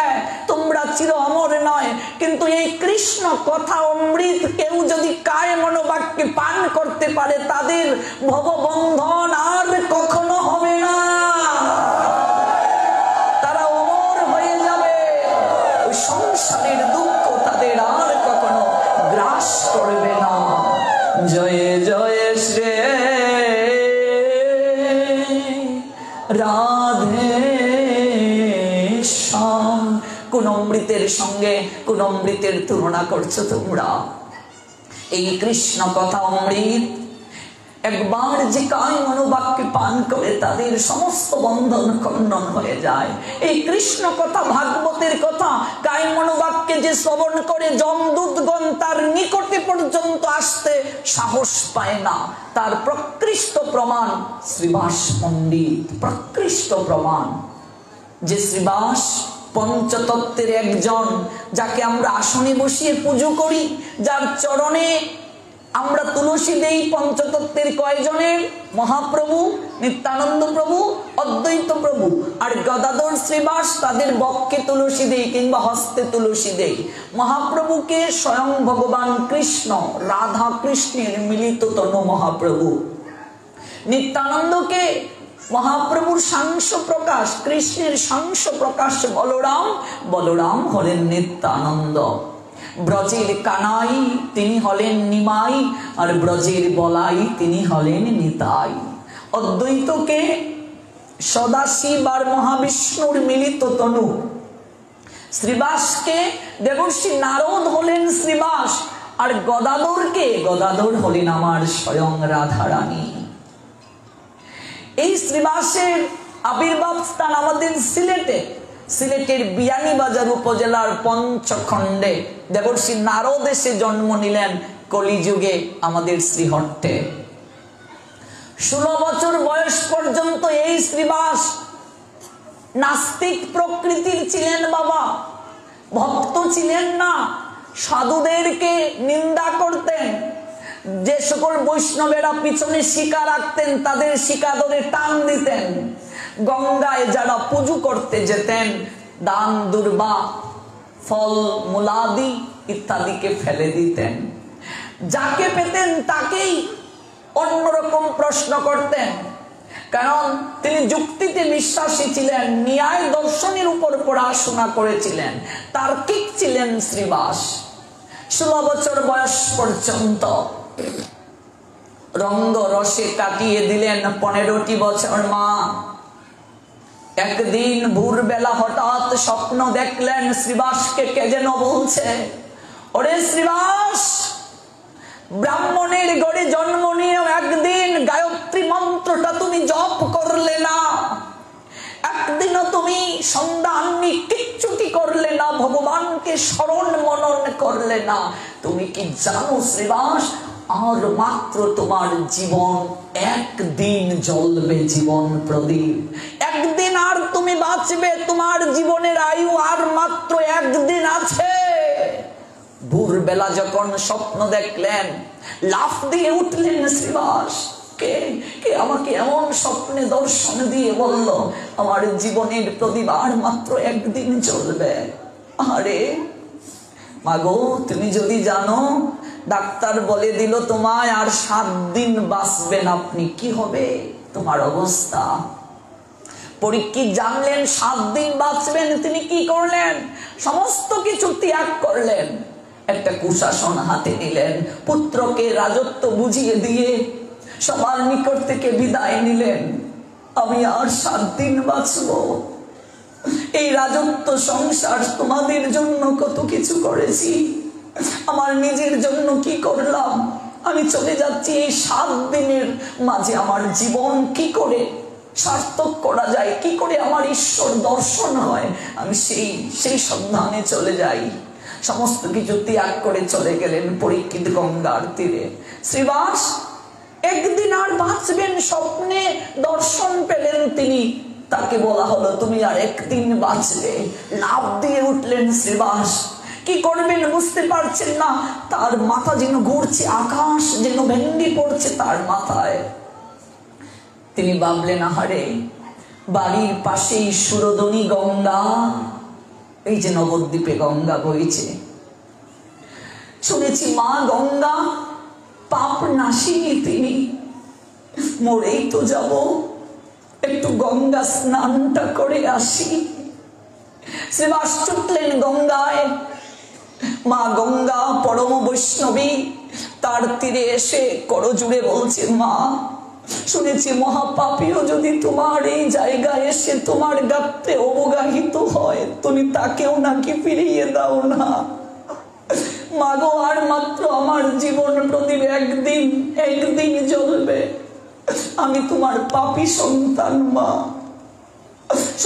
তোমরা চির অমর নয়। কিন্তু এই কৃষ্ণ কথা অমৃত কেউ যদি কায় মনোবাক্যে পান করতে পারে, তাদের ভববন্ধন আর কখনো হবে না, তারা অমর হয়ে যাবে। ওই সংসারের দুঃখ তাদের আর কখনো গ্রাস করবে না। জয় জয় শ্রী রাধে শ্যাম। কোন অমৃতের সঙ্গে কোন অমৃতের তুলনা করছো তোমরা? এই কৃষ্ণ কথা অমৃত, একবার যে কায় মনোবাক্যে পান করে তাদের সমস্ত বন্ধন খণ্ডন হয়ে যায়। এই কৃষ্ণ কথা ভাগবতের কথা কায় মনোবাক্যে যে শ্রবণ করে যমদূতগণ তার নিকটে পর্যন্ত আসতে সাহস পায় না, তার প্রকৃষ্ট প্রমাণ শ্রীবাস পণ্ডিত। প্রকৃষ্ট প্রমাণ যে শ্রীবাস পঞ্চতত্ত্বের একজন, যাকে আমরা আসনে বসিয়ে পুজো করি, যার চরণে আমরা তুলসী দেই। পঞ্চতত্ত্বের কয়জনের? মহাপ্রভু, নিত্যানন্দ প্রভু, অদ্বৈত প্রভু আর গদাধর শ্রীবাস, তাদের বক্ষে তুলসী দেই কিংবা হস্তে তুলসী দেই। মহাপ্রভুকে স্বয়ং ভগবান কৃষ্ণ, রাধা কৃষ্ণের মিলিত তনু মহাপ্রভু। নিত্যানন্দকে মহাপ্রভুর সাংস প্রকাশ, কৃষ্ণের সাংস প্রকাশ বলরাম, বলরাম হলেন নিত্যানন্দ। ব্রজের কানাই তিনি হলেন নিমাই, আর ব্রজের বলাই তিনি হলেন নিতাই। অদ্বৈতকে সদাশিব আর মহাবিষ্ণুর মিলিত তনু, শ্রীবাসকে দেবর্ষি নারদ হলেন শ্রীবাস, আর গদাধরকে গদাধর হলেন আমার স্বয়ং রাধারানী। এই শ্রীবাসের আবির্ভাব স্থান আমাদের সিলেটে, সিলেটের বিয়ানীবাজার উপজেলার পঞ্চখণ্ডে দেবর্ষি নারদ এসে জন্ম নিলেন কলিযুগে আমাদের শ্রীহট্টে। 16 বছর বয়স পর্যন্ত এই শ্রীবাস নাস্তিক প্রকৃতির ছিলেন বাবা, ভক্ত ছিলেন না, সাধুদেরকে নিন্দা করতেন। যে সকল বৈষ্ণবেরা পিছনে শিকা রাখতেন তাদের শিকা ধরে টান দিতেন। গঙ্গায় যারা পুজো করতে যেতেন দান দুর্বা ফল মূলাদি ইত্যাদিকে ফেলে দিতেন। যাকে পেতেন তাকেই অন্যরকম প্রশ্ন করতেন, কারণ তিনি যুক্তিতে বিশ্বাসী ছিলেন, ন্যায় দর্শনের উপর পড়াশোনা করেছিলেন, তার্কিক ছিলেন শ্রীবাস। 16 বছর বয়স পর্যন্ত রঙ্গ রসে কাটিয়ে দিলেন 15টি বছর মা। একদিন ভোরবেলা হঠাৎ স্বপ্ন দেখলেন, শ্রীবাসকে কে যেন বলছে, ওরে শ্রীবাস, ব্রাহ্মণের ঘরে জন্ম নিয়েও একদিন গায়ত্রী মন্ত্রটা তুমি জপ করলে না, একদিনও তুমি সন্ধ্যা আন্নি কিচ্ছুটি করলে না, ভগবানকে স্মরণ মনন করলে না। তুমি কি জানো শ্রীবাস, আর মাত্র তোমার জীবন একদিন জ্বলবে জীবন প্রদীপ, একদিন আর তুমি বাঁচবে, তোমার জীবনের আয়ু আর মাত্র একদিন আছে। ভোরবেলা যখন স্বপ্ন দেখলেন লাফ দিয়ে উঠলেন শ্রীবাস, কে কে আমাকে এমন স্বপ্নে দর্শন দিয়ে বলল আমার জীবনের প্রদীপ আর মাত্র একদিন চলবে। আরে মাগো, তুমি যদি জানো, ডাক্তার বলে দিল তোমায় আর 7 দিন বাঁচবেন আপনি, কি হবে তোমার অবস্থা? পরীক্ষিত জানলেন 7 দিন বাঁচবেন, তিনি কি করলেন? সমস্ত কিছু ত্যাগ করলেন, একটা কুশাসন হাতে নিলেন, পুত্রকে রাজত্ব বুঝিয়ে দিয়ে সবার নিকট থেকে বিদায় নিলেন। আমি আর 7 দিন বাঁচব, এই রাজত্ব সংসার তোমাদের জন্য কত কিছু করেছি, আমার নিজের জন্য কি করলাম? আমি চলে যাচ্ছি, এই 7 দিনের মাঝে আমার জীবন কি করে সার্থক করা যায়, কি করে আমার ঈশ্বর দর্শন হয়, আমি সেই সন্ধানে চলে যাই। সমস্ত কিছু ত্যাগ করে চলে গেলেন পরীক্ষিত গঙ্গার তীরে। শ্রীবাস একদিন আর বাঁচবেন স্বপ্নে দর্শন পেলেন তিনি, তাকে বলা হলো তুমি আর একদিন বাঁচবে। লাফ দিয়ে উঠলেন শ্রীবাস, কি করবেন বুঝতে পারছেন না, তার মাথা যেন ঘুরছে, আকাশ যেন ভেঙ্গে পড়ছে তার মাথায়। তিনি ভাবলেন, আহারে বাড়ির পাশেই সুরদনী গঙ্গা, এই যে নবদ্বীপে গঙ্গা বইছে, শুনেছি মা গঙ্গা পাপ নাশিনী, তিনি মরেই তো যাব, একটু গঙ্গা স্নানটা করে আসি। শ্রীবাস ছুটলেন গঙ্গায়। মা গঙ্গা পরম বৈষ্ণবী, তার তীরে এসে করজুড়ে বলছে, মা শুনেছি মহাপাপীও যদি তোমার এই জায়গায় এসে তোমার গাত্রে অবগাহিত হয়, তুমি তাকেও নাকি ফিরিয়ে দাও না। মাগো, আর মাত্র আমার জীবন প্রদীপ একদিন জ্বলবে, আমি তোমার পাপী সন্তান। মা,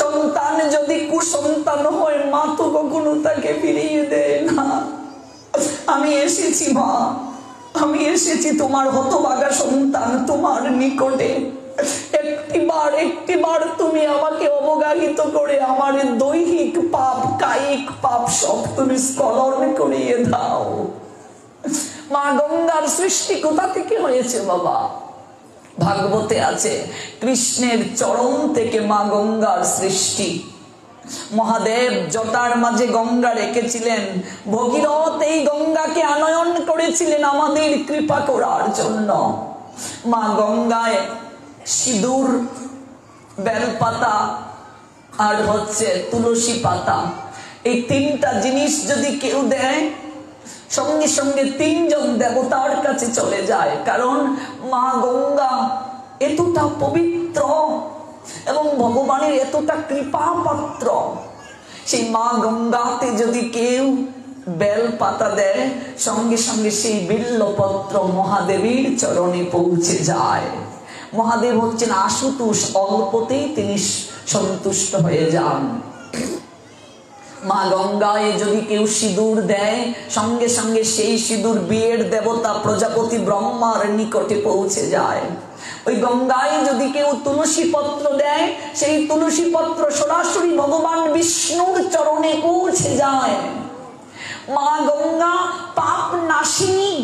সন্তান যদি কুসন্তান হয় মা তো কখনো তাকে ফিরিয়ে দেয় না। আমি এসেছি মা, আমি এসেছি তোমার হতভাগা সন্তান তোমার নিকটে। একটিবার তুমি আমাকে অবগাহিত করে আমার দৈহিক পাপ, কায়িক পাপ সব তুমি স্খলন করিয়ে দাও। মা গঙ্গার সৃষ্টি কোথা থেকে হয়েছে বাবা? ভাগবতে আছে কৃষ্ণের চরণ থেকে মা গঙ্গার সৃষ্টি। মহাদেব জটার মাঝে গঙ্গা রেখেছিলেন, ভগীরথ এই গঙ্গাকে আনয়ন করেছিলেন আমাদের কৃপা করার জন্য। মা গঙ্গায় সিঁদুর, বেলপাতা আর তুলসী পাতা, এই 3টা জিনিস যদি কেউ দেয় সঙ্গে সঙ্গে তিনজন দেবতার কাছে চলে যায়, কারণ মা গঙ্গা এতটা পবিত্র এবং ভগবানের এতটা কৃপা পাত্র। সেই মা গঙ্গাতে যদি কেউ বেল পাতা দেয়, সঙ্গে সঙ্গে সেই বিল্লপত্র মহাদেবীর চরণে পৌঁছে যায়। মহাদেব হচ্ছেন আশুতোষ, অল্পতেই তিনি সন্তুষ্ট হয়ে যান। মা গঙ্গায় যদি কেউ সিঁদুর দেয়, সঙ্গে সঙ্গে সেই সিঁদুর বিয়ের দেবতা প্রজাপতি ব্রহ্মার নিকটে পৌঁছে যায়। ওই গঙ্গায় যদি কেউ তুলসী পত্র দেয়, সেই তুলসী পত্র সরাসরি ভগবান বিষ্ণুর চরণে পৌঁছে যায়। মা গঙ্গা পাপ নাশিনী,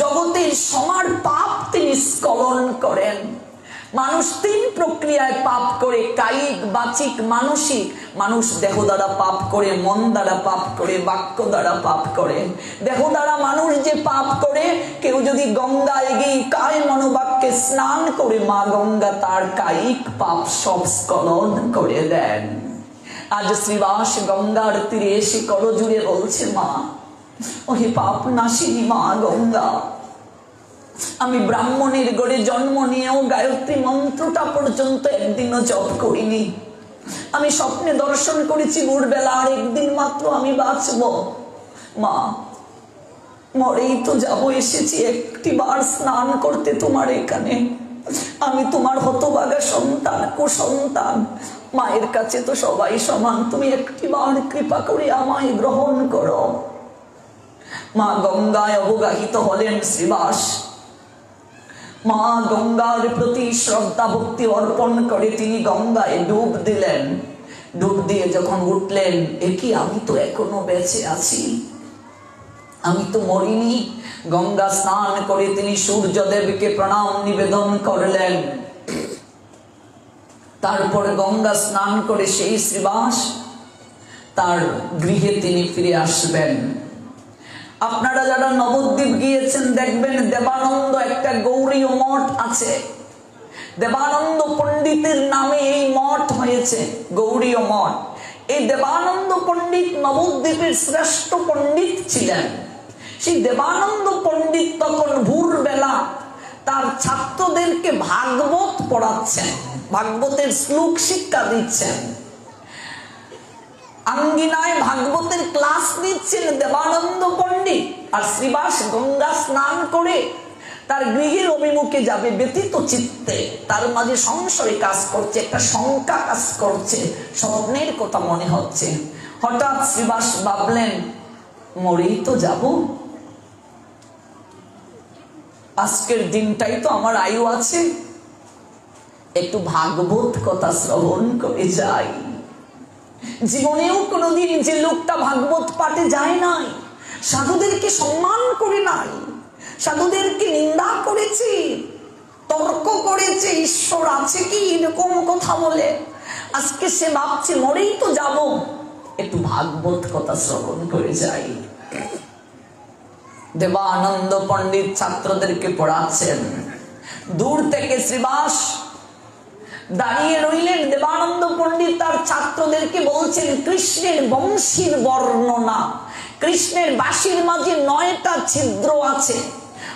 জগতের সবার পাপ তিনি স্খলন করেন। মানুষ তিন প্রক্রিয়ায় পাপ করে, কায়িক, বাচিক, মানসিক। মানুষ দেহ দ্বারা পাপ করে, মন দ্বারা পাপ করে, বাক্য দ্বারা পাপ করে। দেহ দ্বারা মানুষ যে পাপ করে, কেউ যদি গঙ্গায় গিয়ে কায় মনোবাক্যে স্নান করে, মা গঙ্গা তার কায়িক পাপ সব স্খলন করে দেন। আজ শ্রীবাস গঙ্গার তীরে এসে করজুড়ে বলছে, মা ওহে পাপ নাশিনী মা গঙ্গা, আমি ব্রাহ্মণের গড়ে জন্ম নিয়েও গায়ত্রী মন্ত্রটা পর্যন্ত একদিনও জপ করিনি। আমি স্বপ্নে দর্শন করেছি ভোরবেলা, আর একদিন মাত্র আমি বাঁচব। মা মরেই তো যাবো, এসেছি একটি বার স্নান করতে তোমার এখানে। আমি তোমার হতভাগা সন্তান, কুসন্তান। মায়ের কাছে তো সবাই সমান, তুমি একটি বার কৃপা করে আমায় গ্রহণ করো। মা গঙ্গায় অবগাহিত হলেন শ্রীবাস। মা গঙ্গার প্রতি শ্রদ্ধা ভক্তি অর্পণ করে তিনি গঙ্গায় ডুব দিলেন। ডুব দিয়ে যখন উঠলেন, একই আমি তো এখনো বেঁচে আছি, আমি তো মরিনি। গঙ্গা স্নান করে তিনি সূর্যদেবকে প্রণাম নিবেদন করলেন। তারপর গঙ্গা স্নান করে সেই শ্রীবাস তার গৃহে তিনি ফিরে আসবেন। আপনারা যারা নবদ্বীপ গিয়েছেন দেখবেন দেবানন্দ একটা গৌরীয় মঠ আছে। দেবানন্দ পণ্ডিতের নামে এই মঠ হয়েছে, গৌরীয় মঠ। এই দেবানন্দ পণ্ডিত নবদ্বীপের শ্রেষ্ঠ পণ্ডিত ছিলেন। সেই দেবানন্দ পণ্ডিত তখন ভোরবেলা তার ছাত্রদেরকে ভাগবত পড়াচ্ছেন, ভাগবতের শ্লোক শিক্ষা দিচ্ছেন। আঙ্গিনায় ভাগবতের ক্লাস দিচ্ছেন দেবানন্দ পণ্ডিত, আর শ্রীবাস গঙ্গা স্নান করে তার গৃহের অভিমুখে যাবে ব্যতীত চিত্তে। তার মাঝে সংশয় কাজ করছে, একটা শঙ্কা কাজ করছে, স্বপ্নের কথা মনে হচ্ছে। হঠাৎ শ্রীবাস ভাবলেন, মরেই তো যাব, আজকের দিনটাই তো আমার আয়ু আছে, একটু ভাগবত কথা শ্রবণ করে যাই। জীবনেও কোনোদিন যে লোকটা ভাগবত পাঠে যায় নাই, সাধুদেরকে সম্মান করে নাই, সাধুদেরকে নিন্দা করেছে, তর্ক করেছে, ঈশ্বর আছে কি এরকম কথা বলে, আজকে সে ভাবছে মরেই তো যাব, একটু ভাগবত কথা শ্রবণ করে যাই। দেবানন্দ পণ্ডিত ছাত্রদেরকে পড়াচ্ছেন। দূর থেকে শ্রীবাস দাঁড়িয়ে রইলেন। দেবানন্দ পণ্ডিত তার ছাত্রদেরকে বলছেন কৃষ্ণের বংশীর বর্ণনা। কৃষ্ণের বাঁশির মাঝে 9টা ছিদ্র আছে।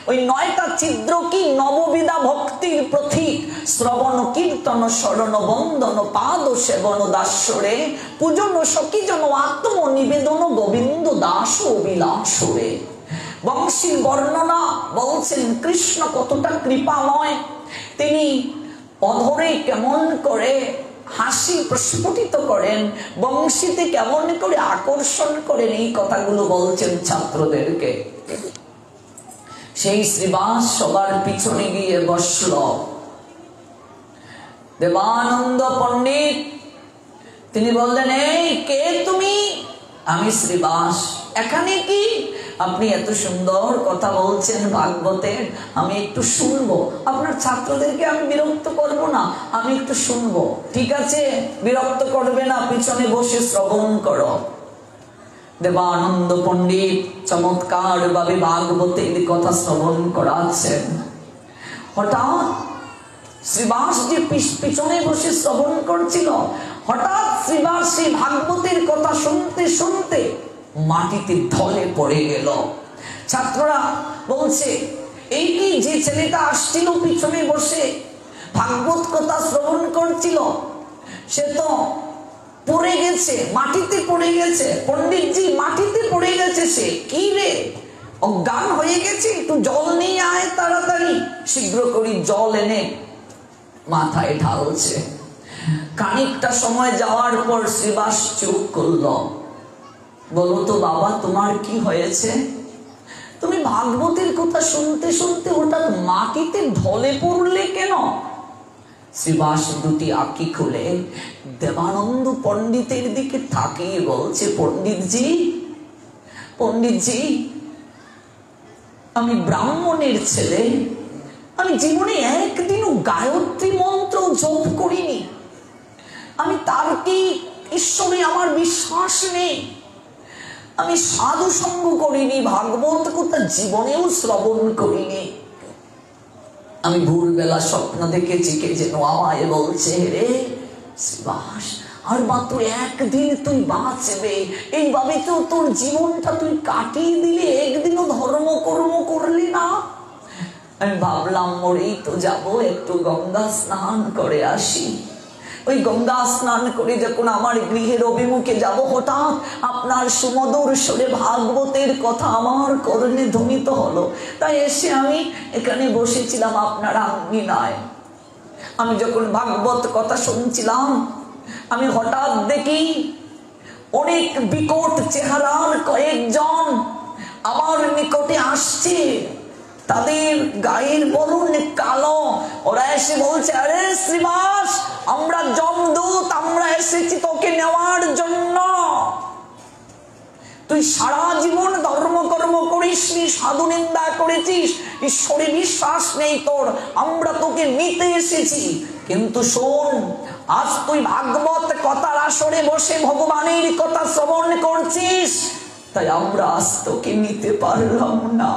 ওই 9টা ছিদ্র কি? নববিধা ভক্তির প্রতীক। শ্রবণ কীর্তন শরণ বন্দন পাদ সেবন দাসরে পূজন সখীজন আত্ম নিবেদন গোবিন্দ দাস অভিলাষরে। বংশীর বর্ণনা বলছেন কৃষ্ণ কতটা কৃপাময়, তিনি অধরে কেমন করে হাসি প্রস্ফুটিত করেন, বংশীতে কেমন করে আকর্ষণ করেন, এই কথাগুলো বলছেন ছাত্রদেরকে। সেই শ্রীবাস সবার পিছনে গিয়ে বসল। দেবানন্দ পণ্ডিত তিনি বললেন, এই কে তুমি? আমি শ্রীবাস। এখানে কি? আপনি এত সুন্দর কথা বলছেন ভাগবতের, আমি একটু শুনবো। আপনার ছাত্রদেরকে আমি বিরক্ত করব না, আমি একটু শুনবো। ঠিক আছে, বিরক্ত করবে না, পিছনে বসে শ্রবণ করো। দেবানন্দ পণ্ডিত চমৎকার ভাবে ভাগবতের কথা শ্রবণ করাচ্ছেন। হঠাৎ শ্রীবাস যে পিছনে বসে শ্রবণ করছিল, হঠাৎ শ্রীবাস সেই ভাগবতের কথা শুনতে শুনতে মাটিতে ঢলে পড়ে গেল। ছাত্ররা বলছে, এই কি যে ছেলেটা আসছিল পিছনে বসে ভাগবত কথা শ্রবণ করছিল, সে তো পড়ে গেছে, মাটিতে পড়ে গেছে। পণ্ডিতজি মাটিতে পড়ে গেছে, সে কি রে, অজ্ঞান হয়ে গেছে, একটু জল নিয়ে আয় তাড়াতাড়ি। শীঘ্র করে জল এনে মাথায় ঢালছে। খানিকটা সময় যাওয়ার পর শ্রীবাস চুপ করলো। বলো তো বাবা, তোমার কি হয়েছে? তুমি ভাগবতের কথা শুনতে শুনতে হঠাৎ মাটিতে ঢলে পড়লে কেন? শ্রীবাস দুটি আঁখি খুলে দেবানন্দ পণ্ডিতের দিকে তাকিয়ে বলছে, পণ্ডিতজি, আমি ব্রাহ্মণের ছেলে, আমি জীবনে একদিনও গায়ত্রী মন্ত্র জপ করিনি, আমি তার্কিক ঈশ্বরে আমার বিশ্বাস নেই, আমি সাধু সঙ্গ করিনি, ভাগবত কথা জীবনেও শ্রবণ করিনি। আমি ভোরবেলা স্বপ্ন দেখেছি কে যেন আমায় বলছে, রে শ্রীবাস, আর মাত্র একদিন তুই বাঁচবে, এইভাবে তো তোর জীবনটা তুই কাটিয়ে দিলে, একদিনও ধর্মকর্ম করলি না। আমি ভাবলাম মরেই তো যাবো, একটু গঙ্গা স্নান করে আসি। ওই গঙ্গা স্নান করে যখন আমার গৃহের অভিমুখে যাব, হঠাৎ আপনার সুমধুর সুরে ভাগবতের কথা আমার কর্ণে ধ্বনিত হলো। তাই এসে আমি এখানে বসেছিলাম আপনার আঙ্গিনায়। আমি যখন ভাগবত কথা শুনছিলাম, আমি হঠাৎ দেখি অনেক বিকট চেহারার কয়েকজন আমার নিকটে আসছে। তাদের গায়ের বরণ কালো। ওরা এসে বলছে, আরে শ্রীবাস, আমরা যমদূত, আমরা এসেছি তোকে নেওয়ার জন্য। তুই সারা জীবন ধর্মকর্ম করিসনি, সাধু নিন্দা করেছিস, ঈশ্বরে বিশ্বাস নেই তোর, আমরা তোকে নিতে এসেছি। কিন্তু শোন, আজ তুই ভাগবত কথার আসরে বসে ভগবানের কথা শ্রবণ করছিস, তাই আমরা আজ তোকে নিতে পারলাম না।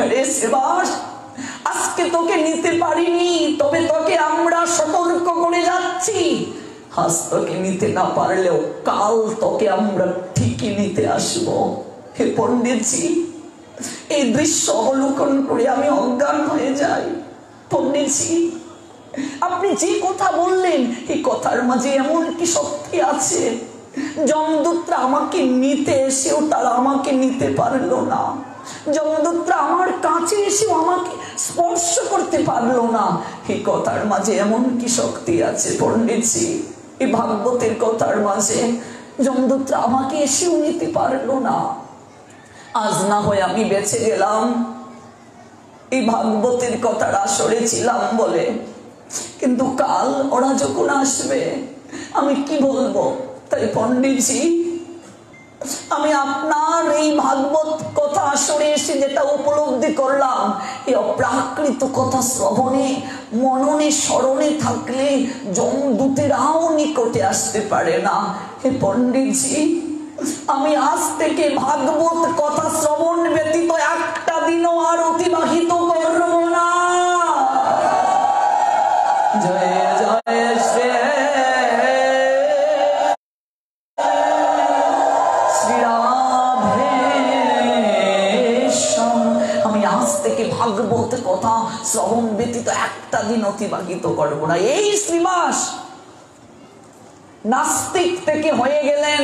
আরে শ্রীবাস, আজকে তোকে নিতে পারিনি, তবে তোকে আমরা সতর্ক করে যাচ্ছি, আজ তোকে নিতে না পারলেও কাল তোকে আমরা ঠিকই নিতে আসবো। হে পণ্ডিতজি, এই দৃশ্য অবলোকন করে আমি অজ্ঞান হয়ে যাই। পণ্ডিতজি, আপনি যে কথা বললেন, এই কথার মাঝে এমন কি শক্তি আছে? যমদূতরা আমাকে নিতে এসেও তারা আমাকে নিতে পারলো না, যমদূতরা আমার কাছে এসেও আমাকে স্পর্শ করতে পারলো না। এই কথার মাঝে এমন কি শক্তি আছে পণ্ডিতজি? এই ভাগবতের কথার মাঝে যমদূতরা আমাকে এসেও নিতে পারলো না। আজ না হয় আমি বেঁচে গেলাম, এই ভাগবতের কথার আসরে ছিলাম বলে, কিন্তু কাল ওরা যখন আসবে আমি কি বলবো? তাই পণ্ডিতজি, আমি আপনার এই ভাগবত কথা আসরে এসে যেটা উপলব্ধি করলাম, এই অপ্রাকৃত কথা শ্রবণে মননে স্মরণে থাকলে যমদূতেরাও নিকটে আসতে পারে না। হে পণ্ডিতজি, আমি আজ থেকে ভাগবত কথা শ্রবণ ব্যতীত একটা দিনও আর অতিবাহিত করব না। জয় জয় শ্রী ভাগবত কথা শ্রবণ ব্যতীত একটা দিন অতিবাহিত করব না। এই শ্রীবাস নাস্তিক থেকে হয়ে গেলেন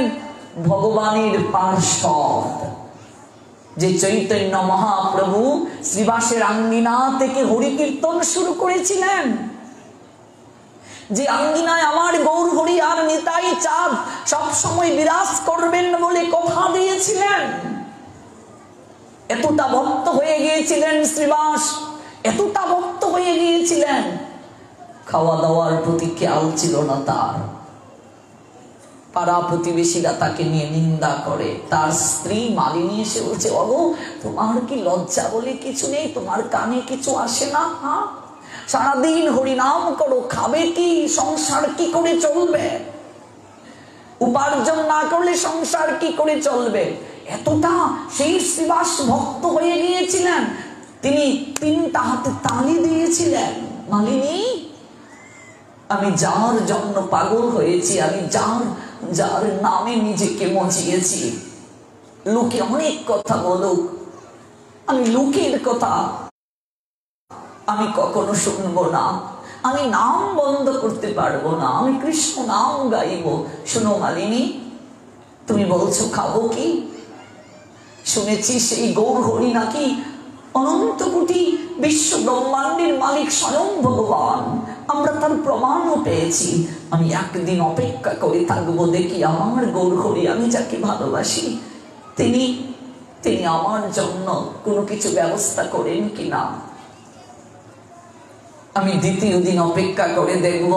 ভগবানের পার্ষদ। যে চৈতন্য মহাপ্রভু শ্রীবাসের আঙ্গিনা থেকে হরি কীর্তন শুরু করেছিলেন, যে আঙ্গিনায় আমার গৌর হরি আর নিতাই চাঁদ সবসময় বিরাজ করবেন বলে কথা দিয়েছিলেন, এতটা ভক্ত হয়ে গিয়েছিলেন শ্রীবাস, এতটা ভক্ত হয়ে গিয়েছিলেন, খাওয়া দাওয়ার প্রতি খেয়াল ছিল না তার। পাড়া প্রতিবেশীরা তাকে নিয়ে নিন্দা করে। তার স্ত্রী মালিনী এসে বলছে, ওগো তোমার কি লজ্জা বলে কিছু নেই? তোমার কানে কিছু আসে না? হ্যাঁ, সারাদিন হরিনাম করো, খাবে কি? সংসার কি করে চলবে? উপার্জন না করলে সংসার কি করে চলবে? এতটা সেই শ্রীবাস ভক্ত হয়ে গিয়েছিলেন, তিনি তিনটা হাতে তালি দিয়েছিলেন, মালিনী আমি যার জন্য পাগল হয়েছি, আমি যার নামে নিজেকে মজিয়েছি, লোকে অনেক কথা বলুক, আমি লোকের কথা আমি কখনো শুনবো না। আমি নাম বন্ধ করতে পারবো না, আমি কৃষ্ণ নাম গাইব। শোনো মালিনী, তুমি বলছো খাবো কি? শুনেছি সেই গৌর হরি নাকি অনন্ত কোটি বিশ্ব ব্রহ্মাণ্ডের মালিক স্বয়ং ভগবান। আমরা তার প্রমাণও পেয়েছি। আমি একদিন অপেক্ষা করে থাকবো, দেখি আমার গৌর হরি, আমি যাকে ভালোবাসি, তিনি তিনি আমার জন্য কোনো কিছু ব্যবস্থা করেন কিনা। আমি দ্বিতীয় দিন অপেক্ষা করে দেখব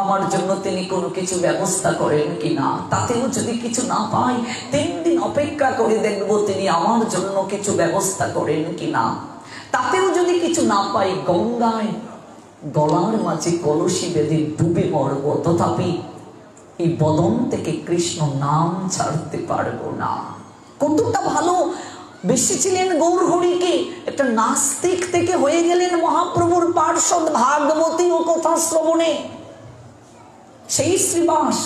আমার জন্য তিনি কোনো কিছু ব্যবস্থা করেন কিনা। তাতেও যদি কিছু না পাই, 3 দিন অপেক্ষা করে দেখব তিনি আমার জন্য কিছু ব্যবস্থা করেন কিনা। তাতেও যদি কিছু না পাই, গঙ্গায় গলার মাঝে কলসি বেঁধে ডুবে মরব, তথাপি এই বদন থেকে কৃষ্ণ নাম ছাড়তে পারবো না। কতটা ভালো বেসেছিলেন গৌর হরিকে। একটা নাস্তিক থেকে হয়ে গেলেন মহাপ্রভুর পার্ষদ, ভাগবতী ও কথা শ্রবণে। সেই শ্রীবাস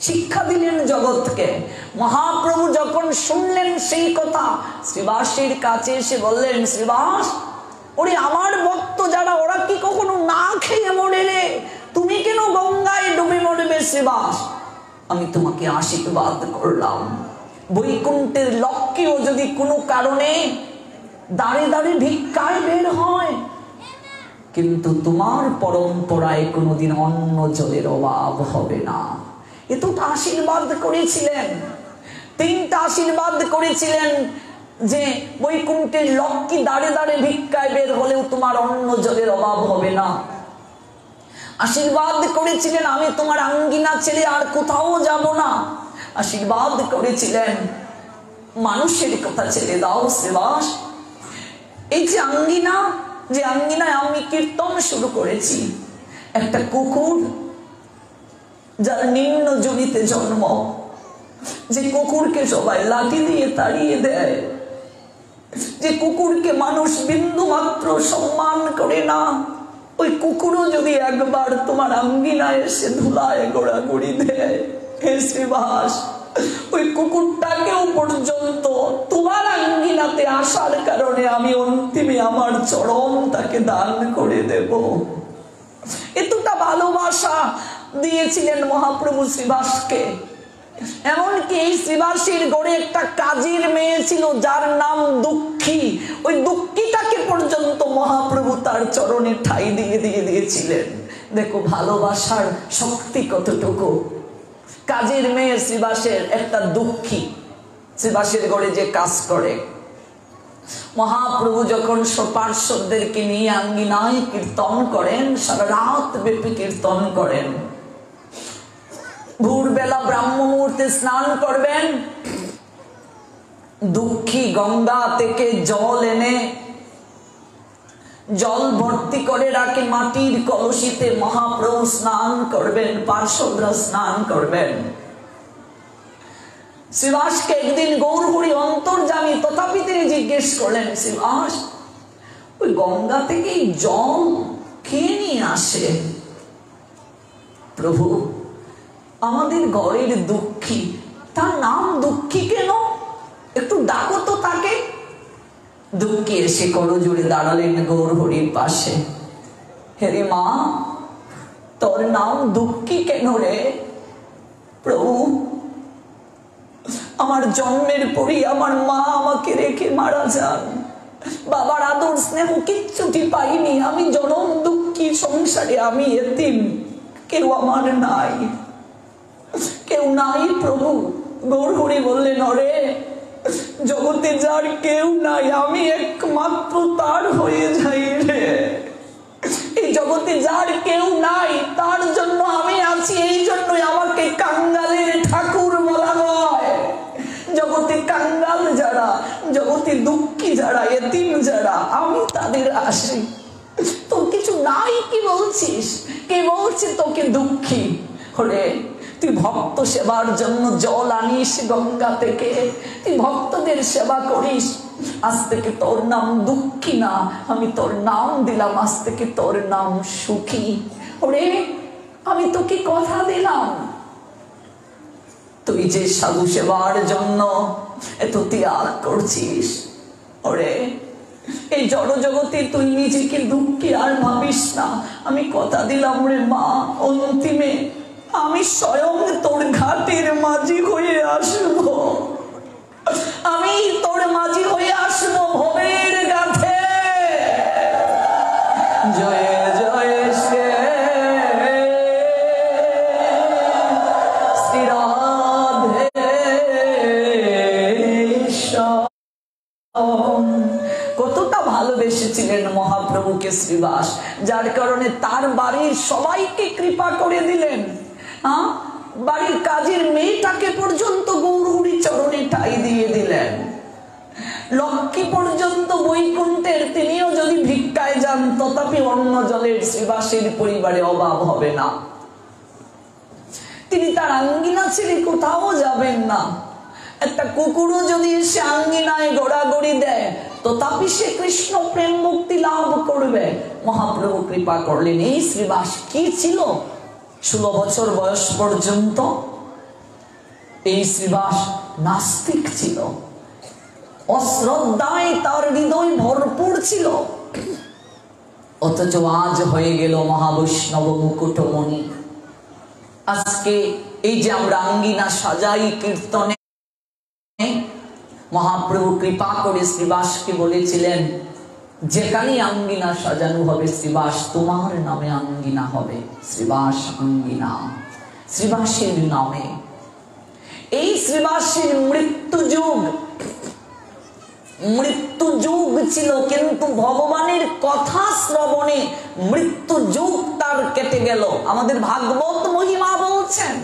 শিক্ষা দিলেন জগৎকে। মহাপ্রভু যখন শুনলেন সেই কথা, শ্রীবাসের কাছে এসে বললেন, শ্রীবাস, ওরে আমার ভক্ত যারা, ওরা কি কখনো না খেয়ে মরে রে? তুমি কেন গঙ্গায় ডুবে মরবে? শ্রীবাস, আমি তোমাকে আশীর্বাদ করলাম, বৈকুণ্ঠের লক্ষ্যেও যদি কোনো কারণে দাঁড়ে দাঁড়ে ভিক্ষায় বের হয়, কিন্তু তোমার পরম্পরায় কোনোদিন অন্ন জলের অভাব হবে না। এতটা আশীর্বাদ করেছিলেন। 3টা আশীর্বাদ করেছিলেন যে বৈকুণ্ঠের লক্ষ্মী দাঁড়ে দাঁড়ে ভিক্ষায় বের হলেও তোমার অন্ন জলের অভাব হবে না। আশীর্বাদ করেছিলেন আমি তোমার আঙ্গিনা ছেড়ে আর কোথাও যাব না। আশীর্বাদ করেছিলেন মানুষের কথা ছেড়ে দাও শ্রীবাস। এই যে আঙ্গিনা, যে আঙ্গিনায় আমি কীর্তন শুরু করেছি, একটা কুকুর যার নিম্ন জমিতে জন্ম, যে কুকুরকে সবাই লাঠি দিয়ে তাড়িয়ে দেয়, যে কুকুরকে মানুষ বিন্দু মাত্র সম্মান করে না, ওই কুকুরও যদি একবার তোমার আঙ্গিনায় এসে ধুলায় গোড়াগড়ি দেয়, হে শ্রীবাস, ওই কুকুরটাকেও পর্যন্ত তোমার আঙ্গিনাতে আসার কারণে আমি অন্তিমে আমার চরণ তাকে দান করে দেব। এতটা ভালোবাসা দিয়েছিলেন মহাপ্রভু শ্রীবাসকে। এমনকি এই শ্রীবাসীর গড়ে একটা কাজীর মেয়ে ছিল যার নাম দুঃখী। ওই দুঃখীটাকে পর্যন্ত মহাপ্রভু তার চরণে ঠাঁই দিয়ে দিয়েছিলেন। দেখো ভালোবাসার শক্তি কতটুকু। কাজের মেয়ে শ্রীবাসের, একটা দুঃখী শ্রীবাসের গড়ে যে কাজ করে। মহাপ্রভু যখন পার্শ্বদেরকে নিয়ে আঙ্গিনায় কীর্তন করেন, সারা রাত ব্যাপী কীর্তন করেন। ভোরবেলা ব্রাহ্ম মুহূর্তে স্নান করবেন, দুঃখী গঙ্গা থেকে জল এনে জল ভর্তি করে রাখে মাটির কলসিতে। মহাপ্রভু স্নান করবেন, পার্শ্বদরা স্নান করবেন। শ্রীবাসকে একদিন গৌর হরি অন্তর্যামী, তথাপি তিনি জিজ্ঞেস করলেন, শ্রীবাস, ওই গঙ্গা থেকে জল কে নিয়ে আসে? প্রভু, আমাদের ঘরের দুঃখী, তার নাম দুঃখী কেন? একটু ডাকো তো তাকে। দুঃখী এসে করজোড়ে দাঁড়ালেন গৌর হরির পাশে। হেরে মা, তোর নাম দুঃখী কেন রে? প্রভু, আমার জন্মের পরই আমার মা আমাকে রেখে মারা যান। বাবার আদর স্নেহ কিচ্ছুটি পাইনি। আমি জনম দুঃখী, সংসারে আমি এতিম, কেউ আমার নাই, কেউ নাই। প্রভু, গৌর হরি বললেন, অরে জগতে যার কেউ নাই, আমি একমাত্র তার হয়ে যাই রে। এই জগতে যার কেউ নাই, তার জন্য আমি আছি। এই জন্যই আমাকে কাঙ্গালের ঠাকুর বলা হয়। জগতে কাঙ্গাল যারা, জগতে দুঃখী যারা, এতিম যারা, আমি তাদের আসি। তোর কিছু নাই কি বলছিস? কে বলছে তোকে দুঃখী? হলে তুই ভক্ত সেবার জন্য জল আনিস গঙ্গা থেকে, তুই ভক্তদের সেবা করিস, আজ থেকে তোর নাম দুঃখী না, আমি তোর নাম দিলাম আজ থেকে তোর নাম সুখী। ওরে, আমি তোকে কথা দিলাম, তুই যে সাধু সেবার জন্য এত ত্যাগ করছিস, ওরে এই জড়জগতে তুই নিজেকে দুঃখী আর ভাবিস না। আমি কথা দিলাম রে মা, অন্তিমে আমি স্বয়ং তোর ঘাটের মাঝি হয়ে আসবো, আমি তোর মাঝি হয়ে আসবো ভবের গাথে। জয় জয় শ্রী কতটা ভালোবেসেছিলেন মহাপ্রভুকে শ্রীবাস, যার কারণে তার বাড়ির সবাইকে কৃপা করে দিলেন। বাড়ির কাজের মেয়েটাকে পর্যন্ত গৌরহরি চরণে ঠাঁই দিয়ে দিলেন। লক্ষ্মী পর্যন্ত বৈকুণ্ঠের, তিনিও যদি ভিক্ষায় যান তথাপি অন্ন জলের শ্রীবাসের পরিবারে অভাব হবে না। তিনি তার আঙ্গিনা ছেড়ে কোথাও যাবেন না। একটা কুকুরও যদি এসে আঙ্গিনায় গোড়াগড়ি দেয় তথাপি সে কৃষ্ণ প্রেম মুক্তি লাভ করবে। মহাপ্রভু কৃপা করলেন। এই শ্রীবাস কি ছিল? 16 বছর বয়স পর্যন্ত এই শ্রীবাস নাস্তিক ছিল, অশ্রদ্ধায় তার হৃদয় ভরপুর ছিল। অথচ আজ হয়ে গেল মহাবৈষ্ণব মুকুটমণি। আজকে এই যে আমরা আঙ্গিনা সাজাই কীর্তনে, মহাপ্রভু কৃপা করে শ্রীবাসকে বলেছিলেন, যেখানে আঙ্গিনা সাজানো হবে শ্রীবাস তোমার নামে আঙ্গিনা হবে। শ্রীবাস আঙ্গিনা, শ্রীবাসের নামে। এই শ্রীবাসের মৃত্যু যুগ ছিল, কিন্তু ভগবানের কথা শ্রবণে মৃত্যু যুগ তার কেটে গেল। আমাদের ভাগবত মহিমা বলছেন,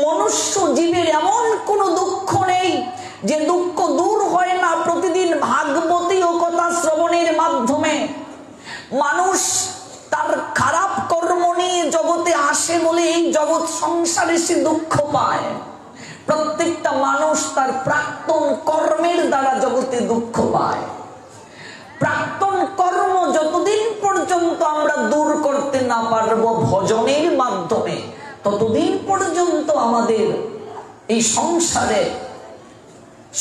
মনুষ্য জীবের এমন কোন দুঃখ নেই যে দুঃখ দূর হয় না প্রতিদিন ভাগবতীয় কথা শ্রবণের মাধ্যমে। মানুষ তার খারাপ কর্ম নিয়ে জগতে আসে বলে এই জগৎ সংসারে সে দুঃখ পায়। প্রত্যেকটা মানুষ তার প্রাক্তন কর্মের দ্বারা জগতে দুঃখ পায়। প্রাক্তন কর্ম যতদিন পর্যন্ত আমরা দূর করতে না পারবো ভজনের মাধ্যমে, ততদিন পর্যন্ত আমাদের এই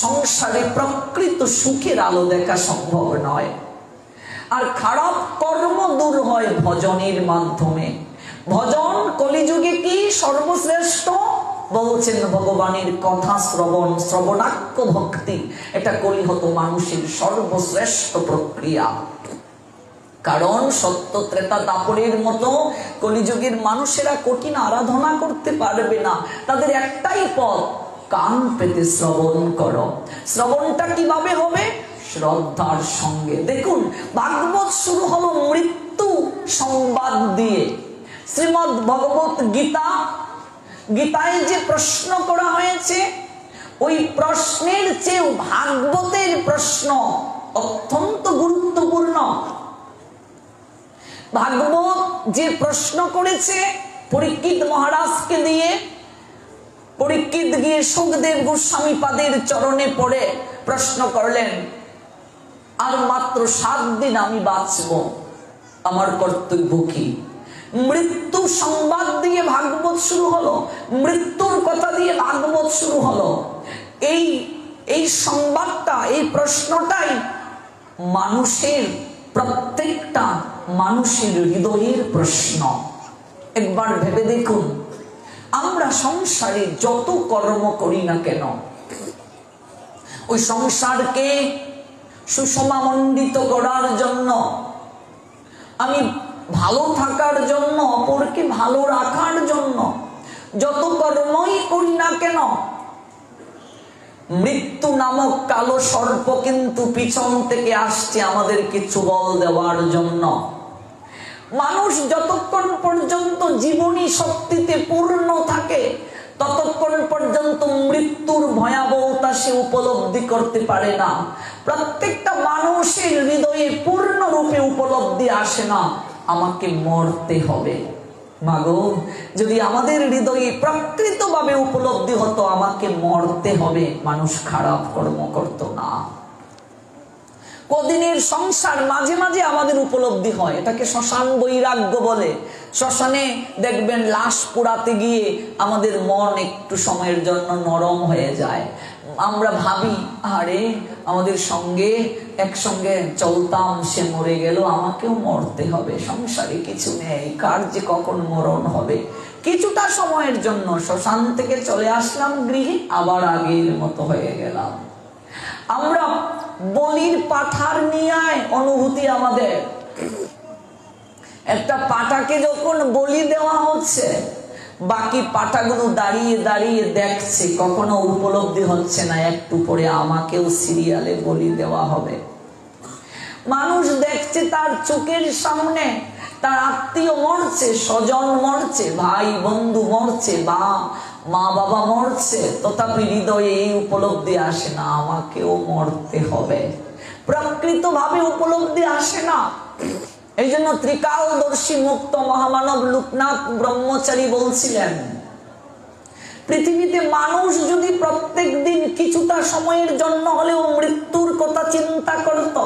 সংসারে প্রকৃত সুখের আলো দেখা সম্ভব নয়। আর খারাপ কর্ম দূর হয় ভজনের মাধ্যমে। ভজন কলিযুগে কি সর্বশ্রেষ্ঠ? বলছেন ভগবানের কথা শ্রবণ, শ্রবণাক্য ভক্তি। এটা কলিহত মানুষের সর্বশ্রেষ্ঠ প্রক্রিয়া। কারণ সত্য ত্রেতা দাপরের মতো কলিযুগের মানুষেরা কঠিন আরাধনা করতে পারবে না। তাদের একটাই পথ, কান পেতে শ্রবণ করো। শ্রবণটা কিভাবে হবে? শ্রদ্ধার সঙ্গে। দেখুন, ভাগবত শুরু হলো মৃত্যু সংবাদ দিয়ে। শ্রীমদ্ ভগবত গীতায় যে প্রশ্ন করা হয়েছে, ওই প্রশ্নের চেয়ে ভাগবতের প্রশ্ন অত্যন্ত গুরুত্বপূর্ণ। ভাগবত যে প্রশ্ন করেছে পরীক্ষিত মহারাজকে দিয়ে, পরীক্ষিত গিয়ে সুখদেব গোস্বামী পাদের চরণে পড়ে প্রশ্ন করলেন, আর মাত্র 7 দিন আমি বাঁচব, আমার কর্তব্য কি? মৃত্যু সংবাদ দিয়ে ভাগবত শুরু হলো, মৃত্যুর কথা দিয়ে ভাগবত শুরু হলো। এই সংবাদটা, এই প্রশ্নটাই মানুষের, প্রত্যেকটা মানুষের হৃদয়ের প্রশ্ন। একবার ভেবে দেখুন, আমরা সংসারে যত কর্ম করি না কেন, ওই সংসারকে সুষমামণ্ডিত করার জন্য, আমি ভালো থাকার জন্য, অপরকে ভালো রাখার জন্য যত কর্মই করি না কেন, মৃত্যু নামক কালো সর্প কিন্তু পিছন থেকে আসছে আমাদেরকে চুবল দেওয়ার জন্য। মানুষ যতক্ষণ পর্যন্ত জীবনী শক্তিতে পূর্ণ থাকে ততক্ষণ পর্যন্ত মৃত্যুর ভয়াবহতা সে উপলব্ধি করতে পারে না। প্রত্যেকটা মানুষের হৃদয়ে পূর্ণরূপে উপলব্ধি আসে না, আমাকে মরতে হবে। মাগো, যদি আমাদের হৃদয়ে প্রকৃতভাবে উপলব্ধি হতো আমাকে মরতে হবে, মানুষ খারাপ কর্ম করত না। কদিনের সংসার মাঝে মাঝে আমাদের উপলব্ধি হয়, এটাকে শ্মশান বৈরাগ্য বলে। শ্মশানে দেখবেন লাশ পোড়াতে গিয়ে আমাদের মন একটু সময়ের জন্য নরম হয়ে যায়। আমরা ভাবি, আরে আমাদের সঙ্গে একসঙ্গে চলতাম, সে মরে গেল, আমাকেও মরতে হবে, সংসারে কিছু নেই, কার যে কখন মরণ হবে। কিছুটা সময়ের জন্য শ্মশান থেকে চলে আসলাম গৃহে, আবার আগের মতো হয়ে গেলাম। আমরা বলির পাঠার নিয়ে অনুভূতি আমাদের, একটা পাঠাকে যখন বলি দেওয়া হচ্ছে, বাকি পাঠাগুলো দাঁড়িয়ে দাঁড়িয়ে দেখছে, কখনো উপলব্ধি হচ্ছে না একটু পরে আমাকেও সিরিয়ালে বলি দেওয়া হবে। মানুষ দেখছে তার চোখের সামনে তার আত্মীয় মরছে, স্বজন মরছে, ভাই বন্ধু মরছে, বা মা বাবা মরছে, তথাপি হৃদয়ে এই উপলব্ধি আসে না আমাকেও মরতে হবে। প্রকৃতভাবে উপলব্ধি আসে না। এই জন্য ত্রিকালদর্শী মুক্ত মহামানব লোকনাথ ব্রহ্মচারী বলছিলেন, পৃথিবীতে মানুষ যদি প্রত্যেক দিন কিছুটা সময়ের জন্য হলেও মৃত্যুর কথা চিন্তা করত,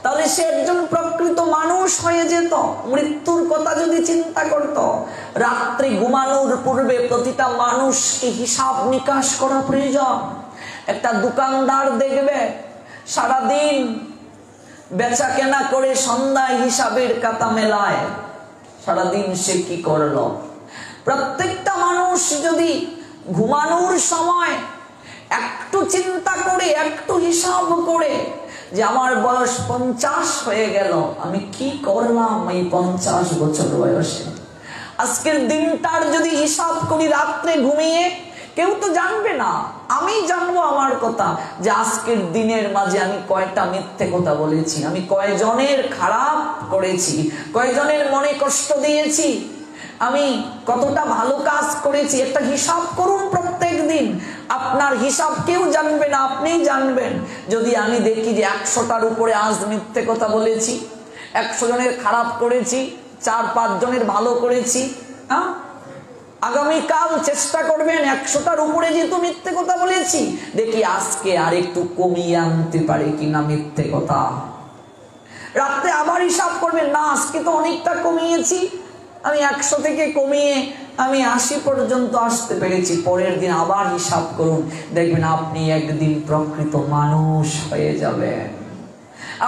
তাহলে সে একজন প্রকৃত মানুষ হয়ে যেত। মৃত্যুর কথা যদি চিন্তা করত, রাত্রে ঘুমানোর পূর্বে প্রতিটা মানুষকে হিসাব নিকাশ করা প্রয়োজন। একটা দোকানদার দেখবে সারাদিন বেচা কেনা করে সন্ধ্যায় হিসাবের খাতা মেলায়, সারাদিন সে কি করলো। প্রত্যেকটা মানুষ যদি ঘুমানোর সময় একটু চিন্তা করে, একটু হিসাব করে যে আমার বয়স 50 হয়ে গেল, আমি কি করলাম এই 50 বছর বয়সে, আজকের দিনটার যদি হিসাব করি রাত্রে ঘুমিয়ে, কেউ তো জানবে না, আমি জানবো আমার কথা, যে আজকের দিনের মাঝে আমি কয়টা মিথ্যে কথা বলেছি, আমি কয়জনের খারাপ করেছি, কয়জনের মনে কষ্ট দিয়েছি, আমি কতটা ভালো কাজ করেছি। একটা হিসাব করুন প্রত্যেক দিন। আপনার হিসাব কেউ জানবে না, আপনিই জানবেন। যদি আমি দেখি যে 100টার উপরে আজ মিথ্যে কথা বলেছি, 100 জনের খারাপ করেছি, 4-5 জনের ভালো করেছি, হ্যাঁ, আগামীকাল চেষ্টা করবেন 100টার উপরে যেহেতু মিথ্যে কথা বলেছি, দেখি আজকে আর একটু কমিয়ে আনতে পারে কিনা মিথ্যে কথা। রাত্রে আবার হিসাব করবেন, না আজকে তো অনেকটা কমিয়েছি, আমি 100 থেকে কমিয়ে আমি 80 পর্যন্ত আসতে পেরেছি। পরের দিন আবার হিসাব করুন, দেখবেন আপনি একদিন প্রকৃত মানুষ হয়ে যাবেন,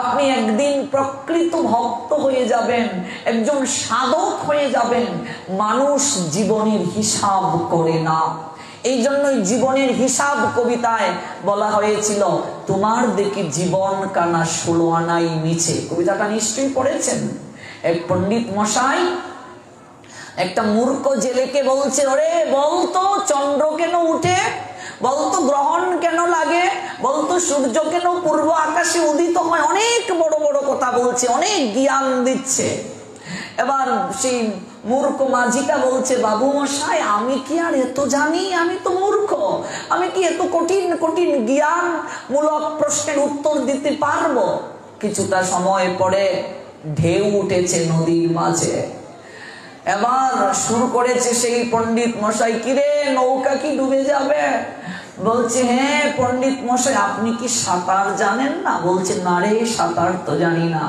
আপনি একদিন প্রকৃত ভক্ত হয়ে যাবেন, একজন সাধক হয়ে যাবেন। মানুষ জীবনের হিসাব করে না, এই জন্যই জীবনের হিসাব কবিতায় বলা হয়েছিল, তোমার দেখি জীবন কানা 16 আনাই মিছে। কবিতাটা নিশ্চয়ই পড়েছেন। এক পণ্ডিত মশাই একটা মূর্খ জেলেকে বলছে, ওরে বলতো চন্দ্র কেন উঠে, বলতো গ্রহণ কেন লাগে, বলতো সূর্য কেন পূর্ব আকাশে উদিত হয়, অনেক বড় বড় কথা বলছে, অনেক জ্ঞান দিচ্ছে। এবার সেই মূর্খ মাঝিটা বলছে, বাবু মশাই আমি কি আর এত জানি, আমি তো মূর্খ, আমি কি এত কঠিন কঠিন জ্ঞান মূলক প্রশ্নের উত্তর দিতে পারবো। কিছুটা সময় পরে ঢেউ উঠেছে নদীর মাঝে, এবার শুরু করেছে সেই পণ্ডিত মশাই, কিরে নৌকা কি ডুবে যাবে? বলছে, হ্যাঁ পণ্ডিত মশাই আপনি কি সাঁতার জানেন না? বলছে, না রে সাঁতার তো জানি না।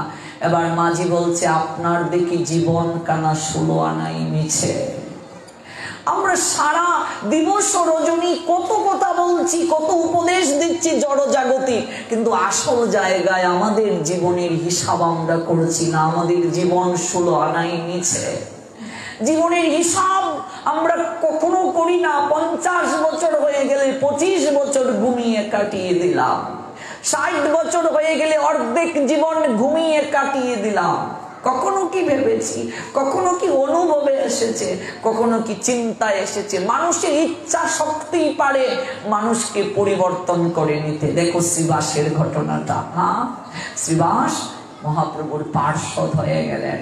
এবার মাঝি বলছে, আপনার দেখি জীবন কানা 16 আনাই মিছে। আমরা সারা দিবস রজনী কত কথা বলছি, কত উপদেশ দিচ্ছি জড় জাগতিক, কিন্তু আসল জায়গায় আমাদের জীবনের হিসাব আমরা করছি না। আমাদের জীবন 16 আনাই মিছে। জীবনের হিসাব আমরা কখনো করি না। 50 বছর হয়ে গেলে 25 বছর ঘুমিয়ে কাটিয়ে দিলাম, 60 বছর হয়ে গেলে অর্ধেক জীবন ঘুমিয়ে কাটিয়ে দিলাম। কখনো কি ভেবেছি, কখনো কি অনুভবে এসেছে, কখনো কি চিন্তা এসেছে? মানুষের ইচ্ছা শক্তি পারে মানুষকে পরিবর্তন করে নিতে। দেখো শ্রীবাসের ঘটনাটা, হ্যাঁ, শ্রীবাস মহাপ্রভুর পার্ষদ হয়ে গেলেন।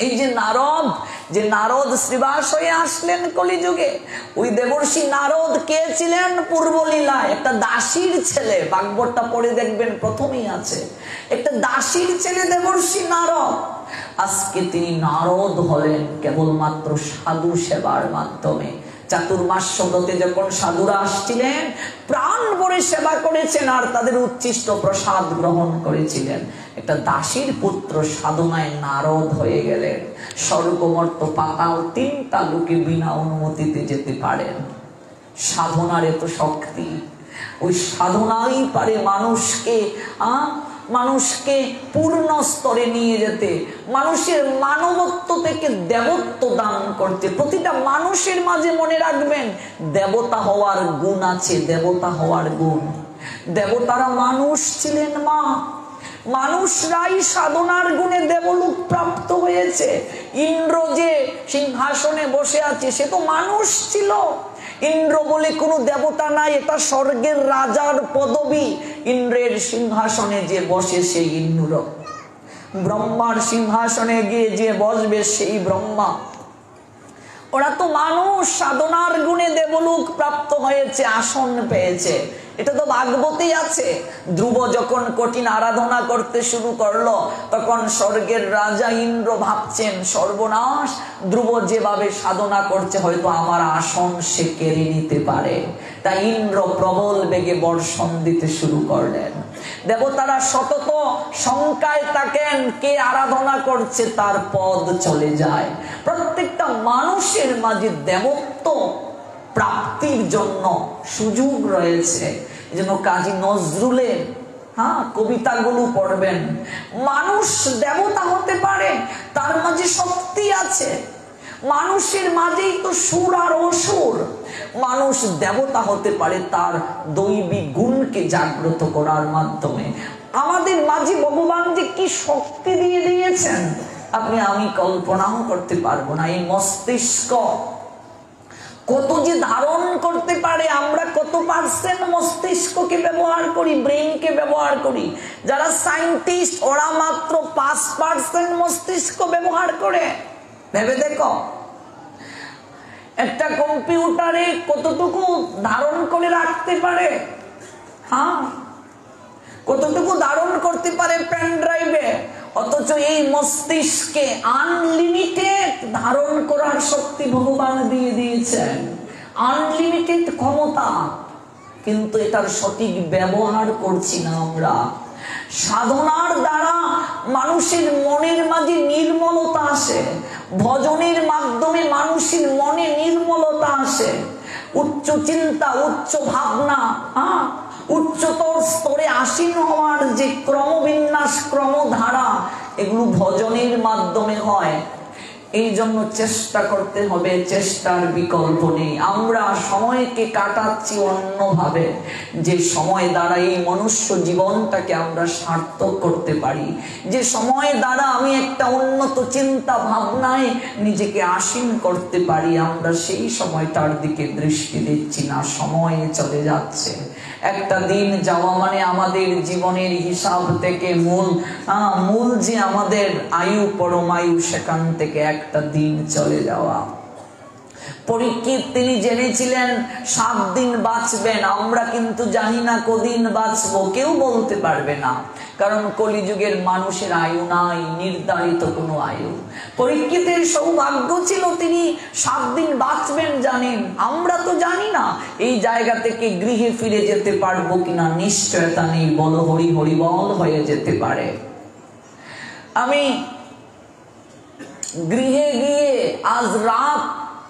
এই যে নারদ শ্রীবাস হয়ে আসলেন কলিযুগে, ওই দেবর্ষি নারদ কে ছিলেন? পূর্বলীলায় একটা দাসীর ছেলে, ভাগবতটা পড়ে দেখবেন প্রথমেই আছে, একটা দাসীর ছেলে দেবর্ষি নারদ। আজকে তিনি নারদ হলেন কেবলমাত্র সাধু সেবার মাধ্যমে। চাতুর্মাস্য ব্রতে যখন সাধুরা আসছিলেন, প্রাণ ভরে সেবা করেছেন আর তাদের উচ্ছিষ্ট প্রসাদ গ্রহণ করেছিলেন। একটা দাসীর পুত্র সাধনায় নারদ হয়ে গেলেন। স্বর্গমর্ত পাতাল তিনটা লোকে বিনা অনুমতিতে যেতে পারেন। সাধনার এত শক্তি, ওই সাধনাই পারে মানুষকে পূর্ণ স্তরে নিয়ে যেতে, মানুষের মানবত্ব থেকে দেবত্ব দান করতে। প্রতিটা মানুষের মাঝে মনে রাখবেন দেবতা হওয়ার গুণ আছে, দেবতা হওয়ার গুণ। দেবতারা মানুষ ছিলেন মা, মানুষরাই সাধনার গুণে দেবলোক প্রাপ্ত হয়েছে। ইন্দ্র যে সিংহাসনে বসে আছে সে তো মানুষ ছিল। ইন্দ্র বলে কোনো দেবতা নাই, এটা স্বর্গের রাজার পদবী। ইন্দ্রের সিংহাসনে যে বসে সেই ইন্দ্র, ব্রহ্মার সিংহাসনে গিয়ে যে বসবে সেই ব্রহ্মা। ওরা তো মানুষ, সাধনার গুণে দেবলোক প্রাপ্ত হয়েছে, আসন পেয়েছে। এটা তো ভাগবতেই আছে। ধ্রুব যখন কঠিন আরাধনা করতে শুরু করলো তখন স্বর্গের রাজা ইন্দ্র ভাবছেন সর্বনাশ, ধ্রুব যেভাবে সাধনা করছে হয়তো আমার আসন সে কেড়ে নিতে পারে। তাই ইন্দ্র প্রবল বেগে বর্ষণ দিতে শুরু করলেন। দেবতারা সতত শঙ্কায় থাকেন, কে আরাধনা করছে তার পদ চলে যায়। প্রত্যেকটা মানুষের মাঝে দেবত্ব প্রাপ্তির জন্য সুযোগ রয়েছে। যেন কাজী নজরুলের কবিতাগুলো পড়বেন, মানুষ দেবতা হতে পারে, তার মাঝে শক্তি আছে। মানুষের মাঝেই তো সুর আর অসুর। মানুষ দেবতা হতে পারে তার দৈবিক গুণকে জাগ্রত করার মাধ্যমে। আমাদের মাঝে ভগবান যে কি শক্তি দিয়ে দিয়েছেন আমি কল্পনাও করতে পারবো না। এই মস্তিষ্ক কত যে ধারণ করতে পারে। আমরা কত পার্সেন্ট মস্তিষ্ককে ব্যবহার করি, ব্রেনকে ব্যবহার করি। যারা সায়েন্টিস্ট ওরা মাত্র 5% মস্তিষ্ক ব্যবহার করে। ভেবে দেখো একটা কম্পিউটারে কতটুকু ধারণ করে রাখতে পারে, কতটুকু ধারণ করতে পারে পেন ড্রাইভে। অথচ এই মস্তিষ্কে আনলিমিটেড ধারণ করার শক্তি ভগবান দিয়ে দিয়েছেন, আনলিমিটেড ক্ষমতা। কিন্তু এটার সঠিক ব্যবহার করছি না আমরা। সাধনার দ্বারা মানুষের মনের মাঝে নির্মলতা আসে, ভজনের মাধ্যমে মানুষের মনে নির্মলতা আসে। উচ্চ চিন্তা, উচ্চ ভাবনা, উচ্চতর স্তরে আসীন হওয়ার যে ক্রমবিন্যাস, ক্রমধারা, এগুলো ভজনের মাধ্যমে হয়। এই জন্য চেষ্টা করতে হবে, চেষ্টার বিকল্প নেই। আমরা সময়কে কাটাচ্ছি অন্যভাবে, যে সময় দ্বারা এই মনুষ্য জীবনটাকে আমরা সার্থক করতে পারি, যে সময় দ্বারা আমি একটা উন্নত চিন্তা ভাবনায় নিজেকে আসীন করতে পারি, আমরা সেই সময়টার দিকে দৃষ্টি দিচ্ছি না। সময় চলে যাচ্ছে। একটা দিন যাওয়া মানে আমাদের জীবনের হিসাব থেকে মূল যে আমাদের আয়ু, পরমায়ু, সেখান থেকে একটা দিন চলে যাওয়া। পরীক্ষিত তিনি জেনেছিলেন 7 দিন বাঁচবেন। আমরা কিন্তু জানি না কদিন বাঁচবো, কেউ বলতে পারবে না। কারণ কলিযুগের মানুষের আয়ু নাই, নির্ধারিত কোনো আয়ু। পরীক্ষিতের সৌভাগ্য ছিল তিনি 7 দিন বাঁচবেন জানেন, আমরা তো জানি না। এই জায়গা থেকে গৃহে ফিরে যেতে পারবো কিনা নিশ্চয়তা নেই। বল হরি হরি বল হয়ে যেতে পারে। আমি গৃহে গিয়ে আজ রাত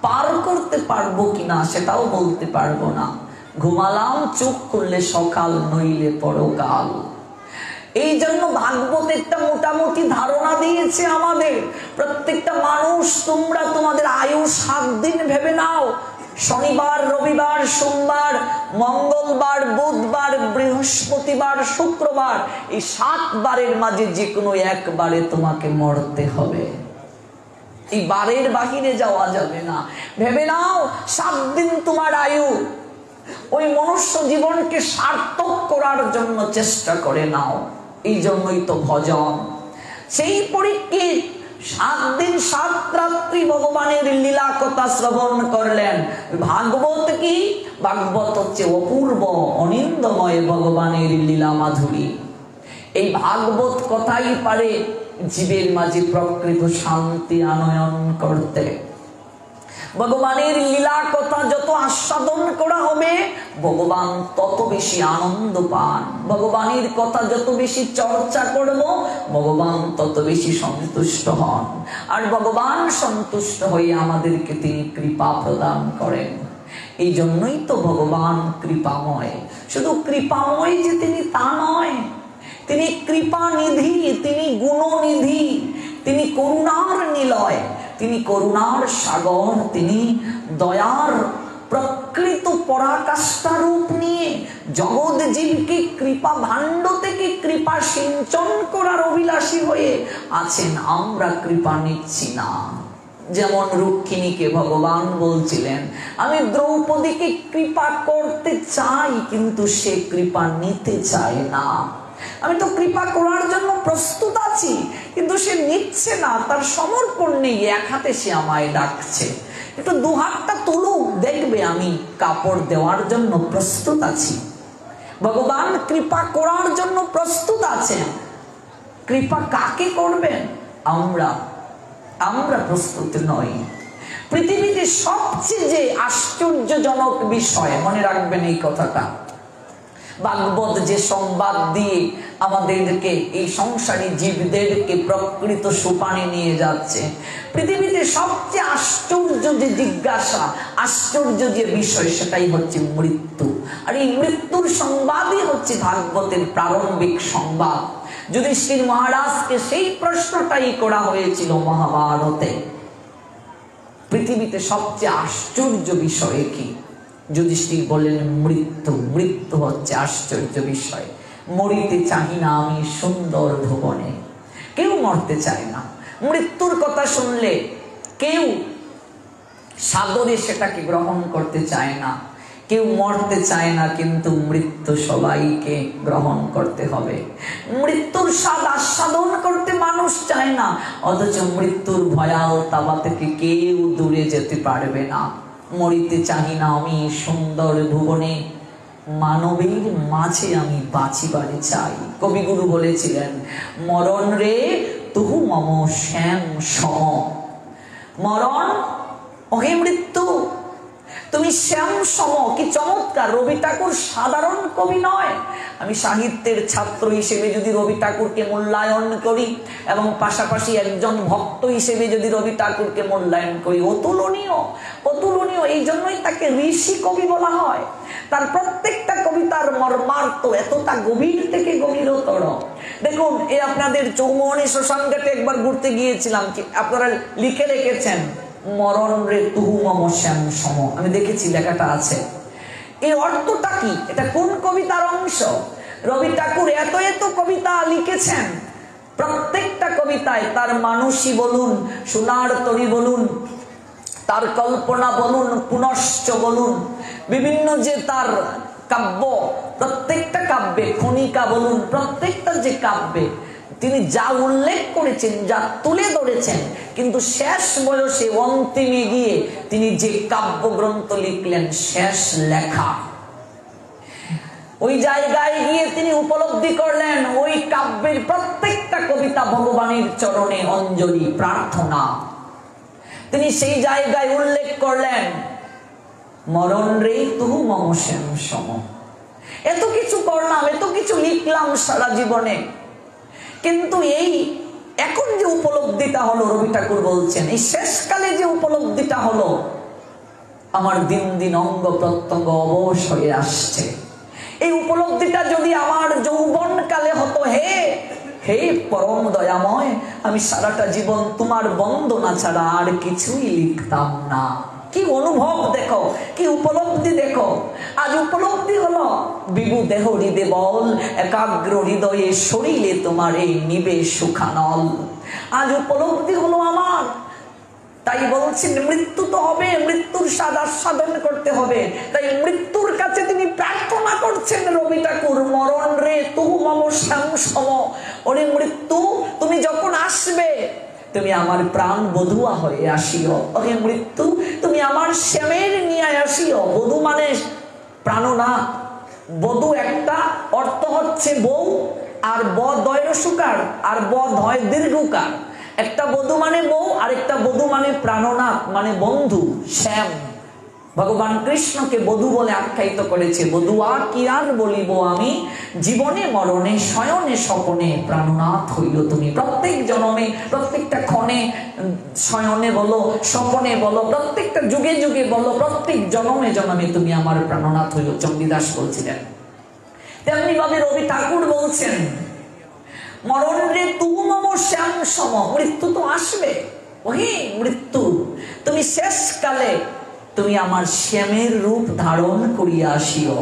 পার করতে পারবো কিনা সেটাও বলতে পারবো না। ঘুমালাম, চোখ করলে সকাল, নইলে পরকাল। এই জন্য ভাগবত একটা মোটামুটি ধারণা দিয়েছে আমাদের। প্রত্যেকটা মানুষ তোমরা তোমাদের আয়ু 7 দিন ভেবে নাও। শনিবার, রবিবার, সোমবার, মঙ্গলবার, বুধবার, বৃহস্পতিবার, শুক্রবার, এই 7 বারের মাঝে যে কোনো একবারে তোমাকে মরতে হবে। এই বারের বাহিরে যাওয়া যাবে না। ভেবে নাও 7 দিন তোমার আয়ু। ওই মনুষ্য জীবনকে সার্থক করার জন্য চেষ্টা করে নাও। এই জন্যই তো ভজন। সেই পরীক্ষিত 7 দিন 7 রাত্রি ভগবানের লীলা কথা শ্রবণ করলেন। ভাগবত কি? ভাগবত হচ্ছে অপূর্ব অনিন্দময় ভগবানের লীলা মাধুরী। এই ভাগবত কথাই পারে জীবের মাঝে প্রকৃত শান্তি আনয়ন করতে। ভগবানের লীলা কথা যত আস্বাদন করা হবে ভগবান তত বেশি আনন্দ পান। ভগবানের কথা যত বেশি চর্চা করব ভগবান তত বেশি সন্তুষ্ট হন। আর ভগবান সন্তুষ্ট হয়ে আমাদেরকে তিনি কৃপা প্রদান করেন। এই জন্যই তো ভগবান কৃপাময়। শুধু কৃপাময় যে তিনি তা নয়, তিনি কৃপানিধি, তিনি গুণনিধি, তিনি করুণার নিলয়, তিনি করুণার সাগর, তিনি দয়ার প্রকৃত পরাকাষ্ঠা রূপ নিয়ে জগৎ জীবকে কৃপা ভাণ্ড থেকে কৃপা সিঞ্চন করার অভিলাষী হয়ে আছেন। আমরা কৃপা নিচ্ছি না। যেমন রুক্মিণীকে ভগবান বলছিলেন, আমি দ্রৌপদীকে কৃপা করতে চাই কিন্তু সে কৃপা নিতে চায় না। আমি তো কৃপা করার জন্য প্রস্তুত আছি কিন্তু সে নিচ্ছে না, তার সমর্পণ নেই। এক হাতে সে আমায় ডাকছে, একটু দু হাতটা তুলুক, দেখবে আমি কাপড় দেওয়ার জন্য প্রস্তুত আছি। ভগবান কৃপা করার জন্য প্রস্তুত আছেন। কৃপা কাকে করবেন? আমরা প্রস্তুত নই। পৃথিবীতে সবচেয়ে যে আশ্চর্যজনক বিষয়, মনে রাখবেন এই কথাটা, ভাগবত যে সংবাদ দিয়ে আমাদেরকে এই সংসারী জীবদেরকে প্রকৃত সোপানে নিয়ে যাচ্ছে, পৃথিবীতে সবচেয়ে আশ্চর্য যে জিজ্ঞাসা, আশ্চর্য যে বিষয়, সেটাই হচ্ছে মৃত্যু। আর এই মৃত্যুর সংবাদই হচ্ছে ভাগবতের প্রারম্ভিক সংবাদ। যুধিষ্ঠির মহারাজকে সেই প্রশ্নটাই করা হয়েছিল মহাভারতে, পৃথিবীতে সবচেয়ে আশ্চর্য বিষয় কি? যুধিষ্ঠির বললেন মৃত্যু। মৃত্যু হচ্ছে আশ্চর্য বিষয়। মরিতে চাহি না আমি সুন্দর ভুবনে। কেউ মরতে চায় না। মৃত্যুর কথা শুনলে কেউ সাদরে সেটাকে গ্রহণ করতে চায় না। কেউ মরতে চায় না, কিন্তু মৃত্যু সবাইকে গ্রহণ করতে হবে। মৃত্যুর স্বাদ আস্বাদন করতে মানুষ চায় না, অথচ মৃত্যুর ভয়াল তাবা থেকে কেউ দূরে যেতে পারবে না। মরিতে চাহি না আমি সুন্দর ভুবনে, মানবের মাঝে আমি বাঁচিবারে চাই। কবিগুরু বলেছিলেন, মরণ রে তুহু মম শ্যাম সম। মরণ, ওহে মৃত্যু, তুমি শ্যাম সম। কি চমৎকার! রবি ঠাকুর সাধারণ কবি নয়। আমি সাহিত্যের ছাত্র হিসেবে যদি রবি ঠাকুরকে মূল্যায়ন করি এবং পাশাপাশি একজন ভক্ত হিসেবে যদি রবি ঠাকুরকে মূল্যায়ন করি, অতুলনীয়, অতুলনীয়। এই জন্যই তাকে ঋষি কবি বলা হয়। তার প্রত্যেকটা কবিতার মর্মার্থ এতটা গভীর থেকে গভীরতর। দেখুন, এই আপনাদের চৌমনি শ্মশানঘাটে একবার ঘুরতে গিয়েছিলাম, কি আপনারা লিখে রেখেছেন, মরণ রে তুহু মম শ্যাম সম। আমি দেখেছি, লেখাটা আছে। এই অর্থটা কি? এটা কোন কবিতার অংশ? রবি ঠাকুর এত এত কবিতা লিখেছেন, প্রত্যেকটা কবিতায় তার মানসী বলুন, সোনার তরী বলুন, তার কল্পনা বলুন, পুনশ্চ বলুন, বিভিন্ন যে তার কাব্য, প্রত্যেকটা কাব্যে, খনিকা বলুন, প্রত্যেকটা যে কাব্যে তিনি যা উল্লেখ করেছেন, যা তুলে ধরেছেন, কিন্তু শেষ বয়সে অন্তিমে গিয়ে তিনি যে কাব্যগ্রন্থ লিখলেন, শেষ লেখা, ওই জায়গায় গিয়ে তিনি উপলব্ধি করলেন ওই কাব্যের প্রত্যেকটা কবিতা ভগবানের চরণে অঞ্জলি, প্রার্থনা। তিনি সেই জায়গায় উল্লেখ করলেন, মরণ রে তুহু মম শ্যাম সম। এত কিছু করলাম, এত কিছু লিখলাম সারা জীবনে, কিন্তু এই এখন যে উপলব্ধিটা হলো, রবি ঠাকুর বলছেন, এই শেষকালে যে উপলব্ধিটা হলো, আমার দিন দিন অঙ্গ প্রত্যঙ্গ অবশ হয়ে আসছে। এই উপলব্ধিটা যদি আমার যৌবন কালে হতো, হে হে পরম দয়াময়, আমি সারাটা জীবন তোমার বন্দনা ছাড়া আর কিছুই লিখতাম না। কি অনুভব দেখো, কি উপলব্ধি দেখো। আজ উপলব্ধি হলো, বিভু দেহ হৃদে বল, একাগ্র হৃদয়ে শরীরে তোমার এই নিবে সুখানল। আজ উপলব্ধি হলো আমার। তাই বলছেন মৃত্যু তো হবে, মৃত্যুর স্বাদ আস্বাদন করতে হবে। তাই মৃত্যুর কাছে তিনি প্রার্থনা করছেন রবি ঠাকুর, মরণ রে তুহু মম শ্যাম সম। ওরে মৃত্যু, তুমি যখন আসবে, তুমি আমার প্রাণ বধুয়া হয়ে আসিও। ওহে মৃত্যু, তুমি আমার শ্যামের নিয়ে আসিও। বধূ মানে প্রাণনাথ। বধূ একটা অর্থ হচ্ছে বউ, আর ব দয় রসুকার, আর ব ধয় দীর্ঘকার। একটা বধূ মানে বউ, আর একটা বধূ মানে প্রাণনাথ মানে বন্ধু, শ্যাম। ভগবান কৃষ্ণকে বধূ বলে আখ্যায়িত করেছে। বধুয়া কি আর বলিব আমি, জীবনে মরণে শয়নে স্বপনে প্রাণনাথ হইল তুমি। প্রত্যেক জন্মে, প্রত্যেকটা ক্ষণে, শয়নে বলো, স্বপনে বলো, প্রত্যেকটা যুগে যুগে বলো, প্রত্যেক জন্মে জন্মে তুমি আমার প্রাণনাথ হইল, চণ্ডীদাস বলছিলেন। তেমনি ভাবে রবি ঠাকুর বলছেন, মরণ রে তু মম শ্যাম সম, মৃত্যু তো আসবে, ওই মৃত্যু তুমি শেষকালে তুমি আমার শ্যামের রূপ ধারণ করিয়া আসিও।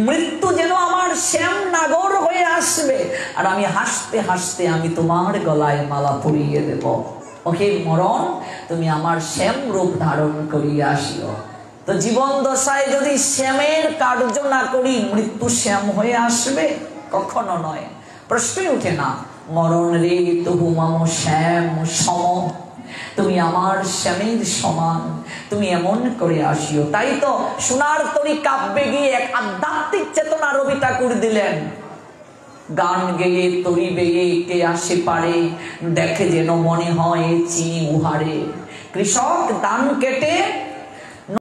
মৃত্যু যেন আমার শ্যাম নাগর হয়ে আসবে, আর আমি হাসতে হাসতে আমি তোমার গলায় মালা পরিয়ে দেব। ওকে মরণ, তুমি আমার শ্যাম রূপ ধারণ করিয়া আসিও। তো জীবন দশায় যদি শ্যামের কার্য না করি, মৃত্যু শ্যাম হয়ে আসবে? কখনো নয়, প্রশ্নই উঠে না। মরণ রে তহু মম শ্যাম সম, তুমি আমার শ্যামের সমান, তুমি এমন করে আসিও। তাই তো সোনার তরী কাব্যে গিয়ে এক আধ্যাত্মিক চেতনা রবি ঠাকুর দিলেন। গান গেয়ে তরি বেয়ে কে আসে পারে, দেখে যেন মনে হয় চিনি উহারে। কৃষক ধান কেটে